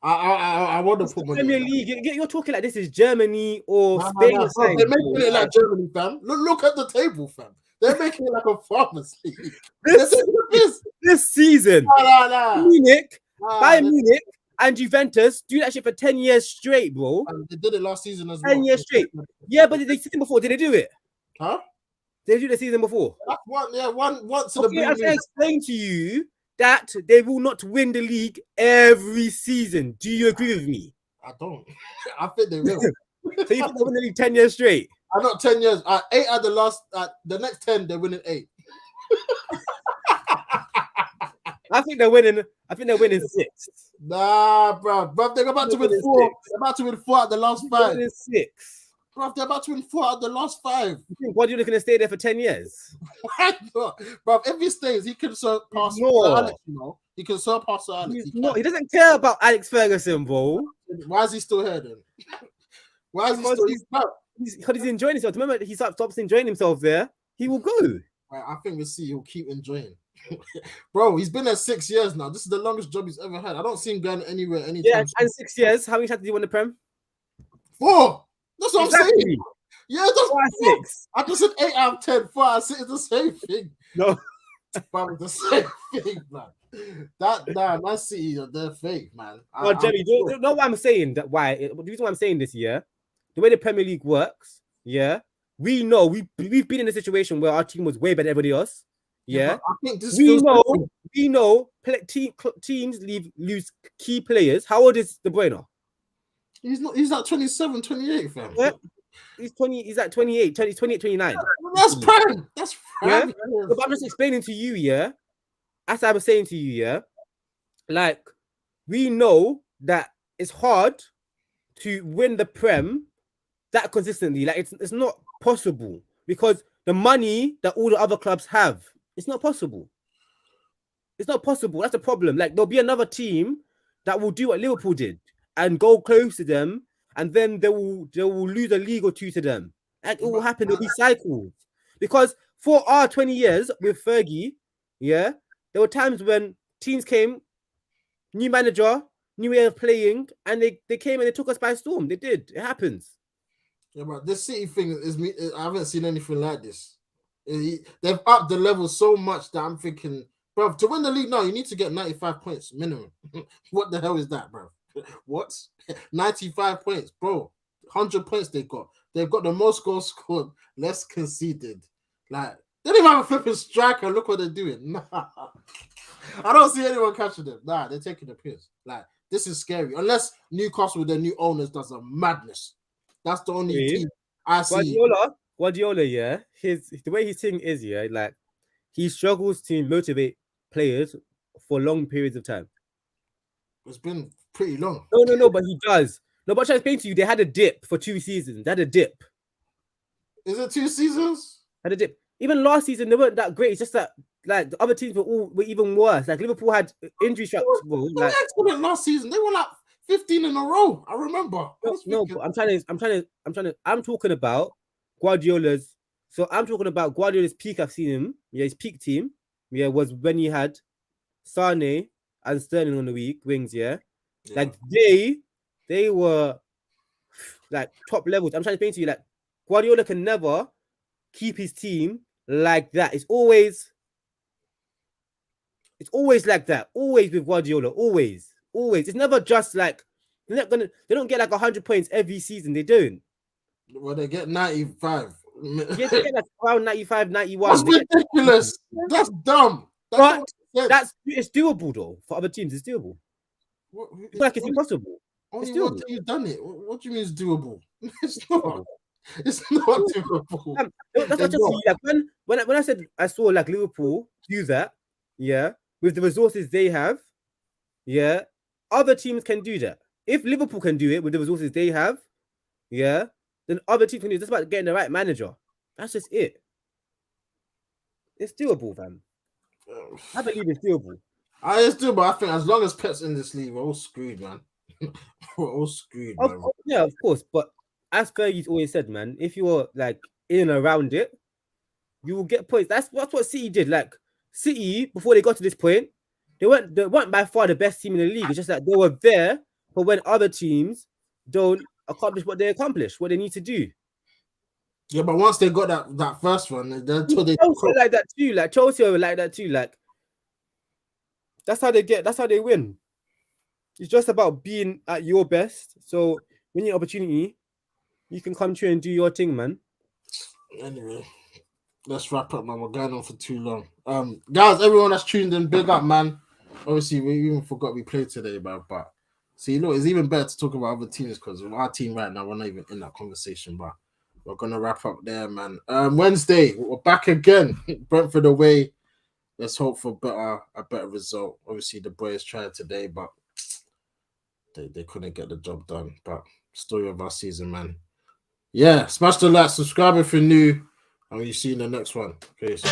I want to put money Premier League. You're talking like this is Germany or Spain. They're making it like Germany, fam. Look at the table, fam. They're making it like a farmers league. This season, Munich, Bayern Munich, and Juventus do that shit for 10 years straight, bro. They did it last season as well. 10 years straight. Yeah, but did they season before? Did they do it? Huh? Did they do the season before? That's one. Yeah, once. Okay, I can explain to you that they will not win the league every season. Do you agree with me? I don't. I think they will. So you think they'll win the league 10 years straight? I'm not 10 years. 8 at the last. The next 10, they're winning 8. I think they're winning 6. Nah, bro. They're about to win 4. They're about to win 4 at the last 5. Winning 6. Bro, they're about to win 4 at the last 5. You think Guardiola going to stay there for 10 years? Why not? Bro, if he stays, he can surpass Sir Alex, you know. He can surpass Sir Alex. He doesn't care about Alex Ferguson, bro. Why is he still here then? Why is he still because he's enjoying himself. The moment he stops enjoying himself there, he will go. I think we'll see. He'll keep enjoying. Bro, he's been there 6 years now. This is the longest job he's ever had. I don't see him going anywhere anytime. Yeah, and 6 years. How many times did he win the Prem? 4. That's what I'm saying. Yeah, that's 4 out of 6. I just said 8 out of 10. 4 out of 6 is the same thing. No, but the same thing, man. Man City, they're fake, man. Jerry, you know why I'm saying that? Why? The reason why I'm saying this, yeah, the way the Premier League works, yeah, we know we've been in a situation where our team was way better than everybody else. Yeah, I think this we know teams lose key players. How old is De Bruyne? He's like 27, 28, fam. Yeah. He's at 28, 29. That's prime. That's prime. Yeah? But I'm just explaining to you, yeah. As I was saying to you, yeah, like we know that it's hard to win the Prem that consistently. Like it's not possible because the money that all the other clubs have, it's not possible. It's not possible. That's a problem. Like there'll be another team that will do what Liverpool did and go close to them, and then they will lose a league or 2 to them. And it will happen. There'll be cycles. Because for our 20 years with Fergie, yeah, there were times when teams came, new manager, new way of playing, and they came and they took us by storm. They did. It happens. Yeah, but this City thing is me. I haven't seen anything like this. They've upped the level so much that I'm thinking, bro, to win the league now, you need to get 95 points minimum. What the hell is that, bro? What? 95 points, bro. 100 points they got. They've got the most goals scored, less conceded. Like, they don't even have a flipping striker. Look what they're doing. Nah. I don't see anyone catching them. Nah, they're taking the piss. Like, this is scary. Unless Newcastle with their new owners does a madness. That's the only team I see. Guardiola, yeah, the way his thing is, yeah, like he struggles to motivate players for long periods of time. It's been pretty long. No, but he does. No, but I'm trying to explain to you, they had a dip for 2 seasons. They had a dip. Is it 2 seasons? Had a dip. Even last season, they weren't that great. It's just that like the other teams were even worse. Like Liverpool had injury structures. Like, excellent last season. They won like 15 in a row. I remember. No, but I'm talking about Guardiola's So I'm talking about Guardiola's peak. I've seen him. Yeah, his peak team. Yeah, was when he had Sane and Sterling on the wings. Yeah, Yeah. like they were like top levels. I'm trying to explain to you, like Guardiola can never keep his team like that. It's always like that. Always with Guardiola. Always. It's never just like they're not gonna. They don't get like 100 points every season. They don't. Well, they get 95. Yeah, they get like around 95, 91. That's They get, ridiculous. That's dumb. That but don't make sense. it's doable though for other teams. It's doable. It's like it's impossible. It's Only one doable. time you've done it. What do you mean it's doable? It's It's not. doable. It's not doable. That's not It's just not. like when I said I saw like Liverpool do that, yeah, with the resources they have, yeah, other teams can do that. If Liverpool can do it with the resources they have, yeah, then other teams can do it. It's just about getting the right manager. That's just it. It's doable, fam. I believe it's doable. It's doable, but I think as long as Pep's in this league, we're all screwed, man. We're all screwed, man. Yeah, of course. But as Fergie's always said, man, if you're like in and around it, you will get points. That's what City did. Like City, before they got to this point, they weren't by far the best team in the league. It's just that they were there for when other teams don't accomplish what they accomplish, what they need to do. Yeah, but once they got that first one, until they Chelsea like that too. Like Chelsea are like that too. Like that's how they win. It's just about being at your best. So when you get opportunity, you can come through and do your thing, man. Anyway, let's wrap up, man. We're going on for too long. Guys, everyone that's tuned in, big up, man. Obviously, we even forgot we played today, but see, look, it's even better to talk about other teams because our team right now, we're not even in that conversation, but we're gonna wrap up there, man. Wednesday, we're back again. Brentford away. Let's hope for a better result. Obviously, the boys tried today, but they couldn't get the job done. But story of our season, man. Yeah, smash the like, subscribe if you're new, and we'll see you in the next one. Peace.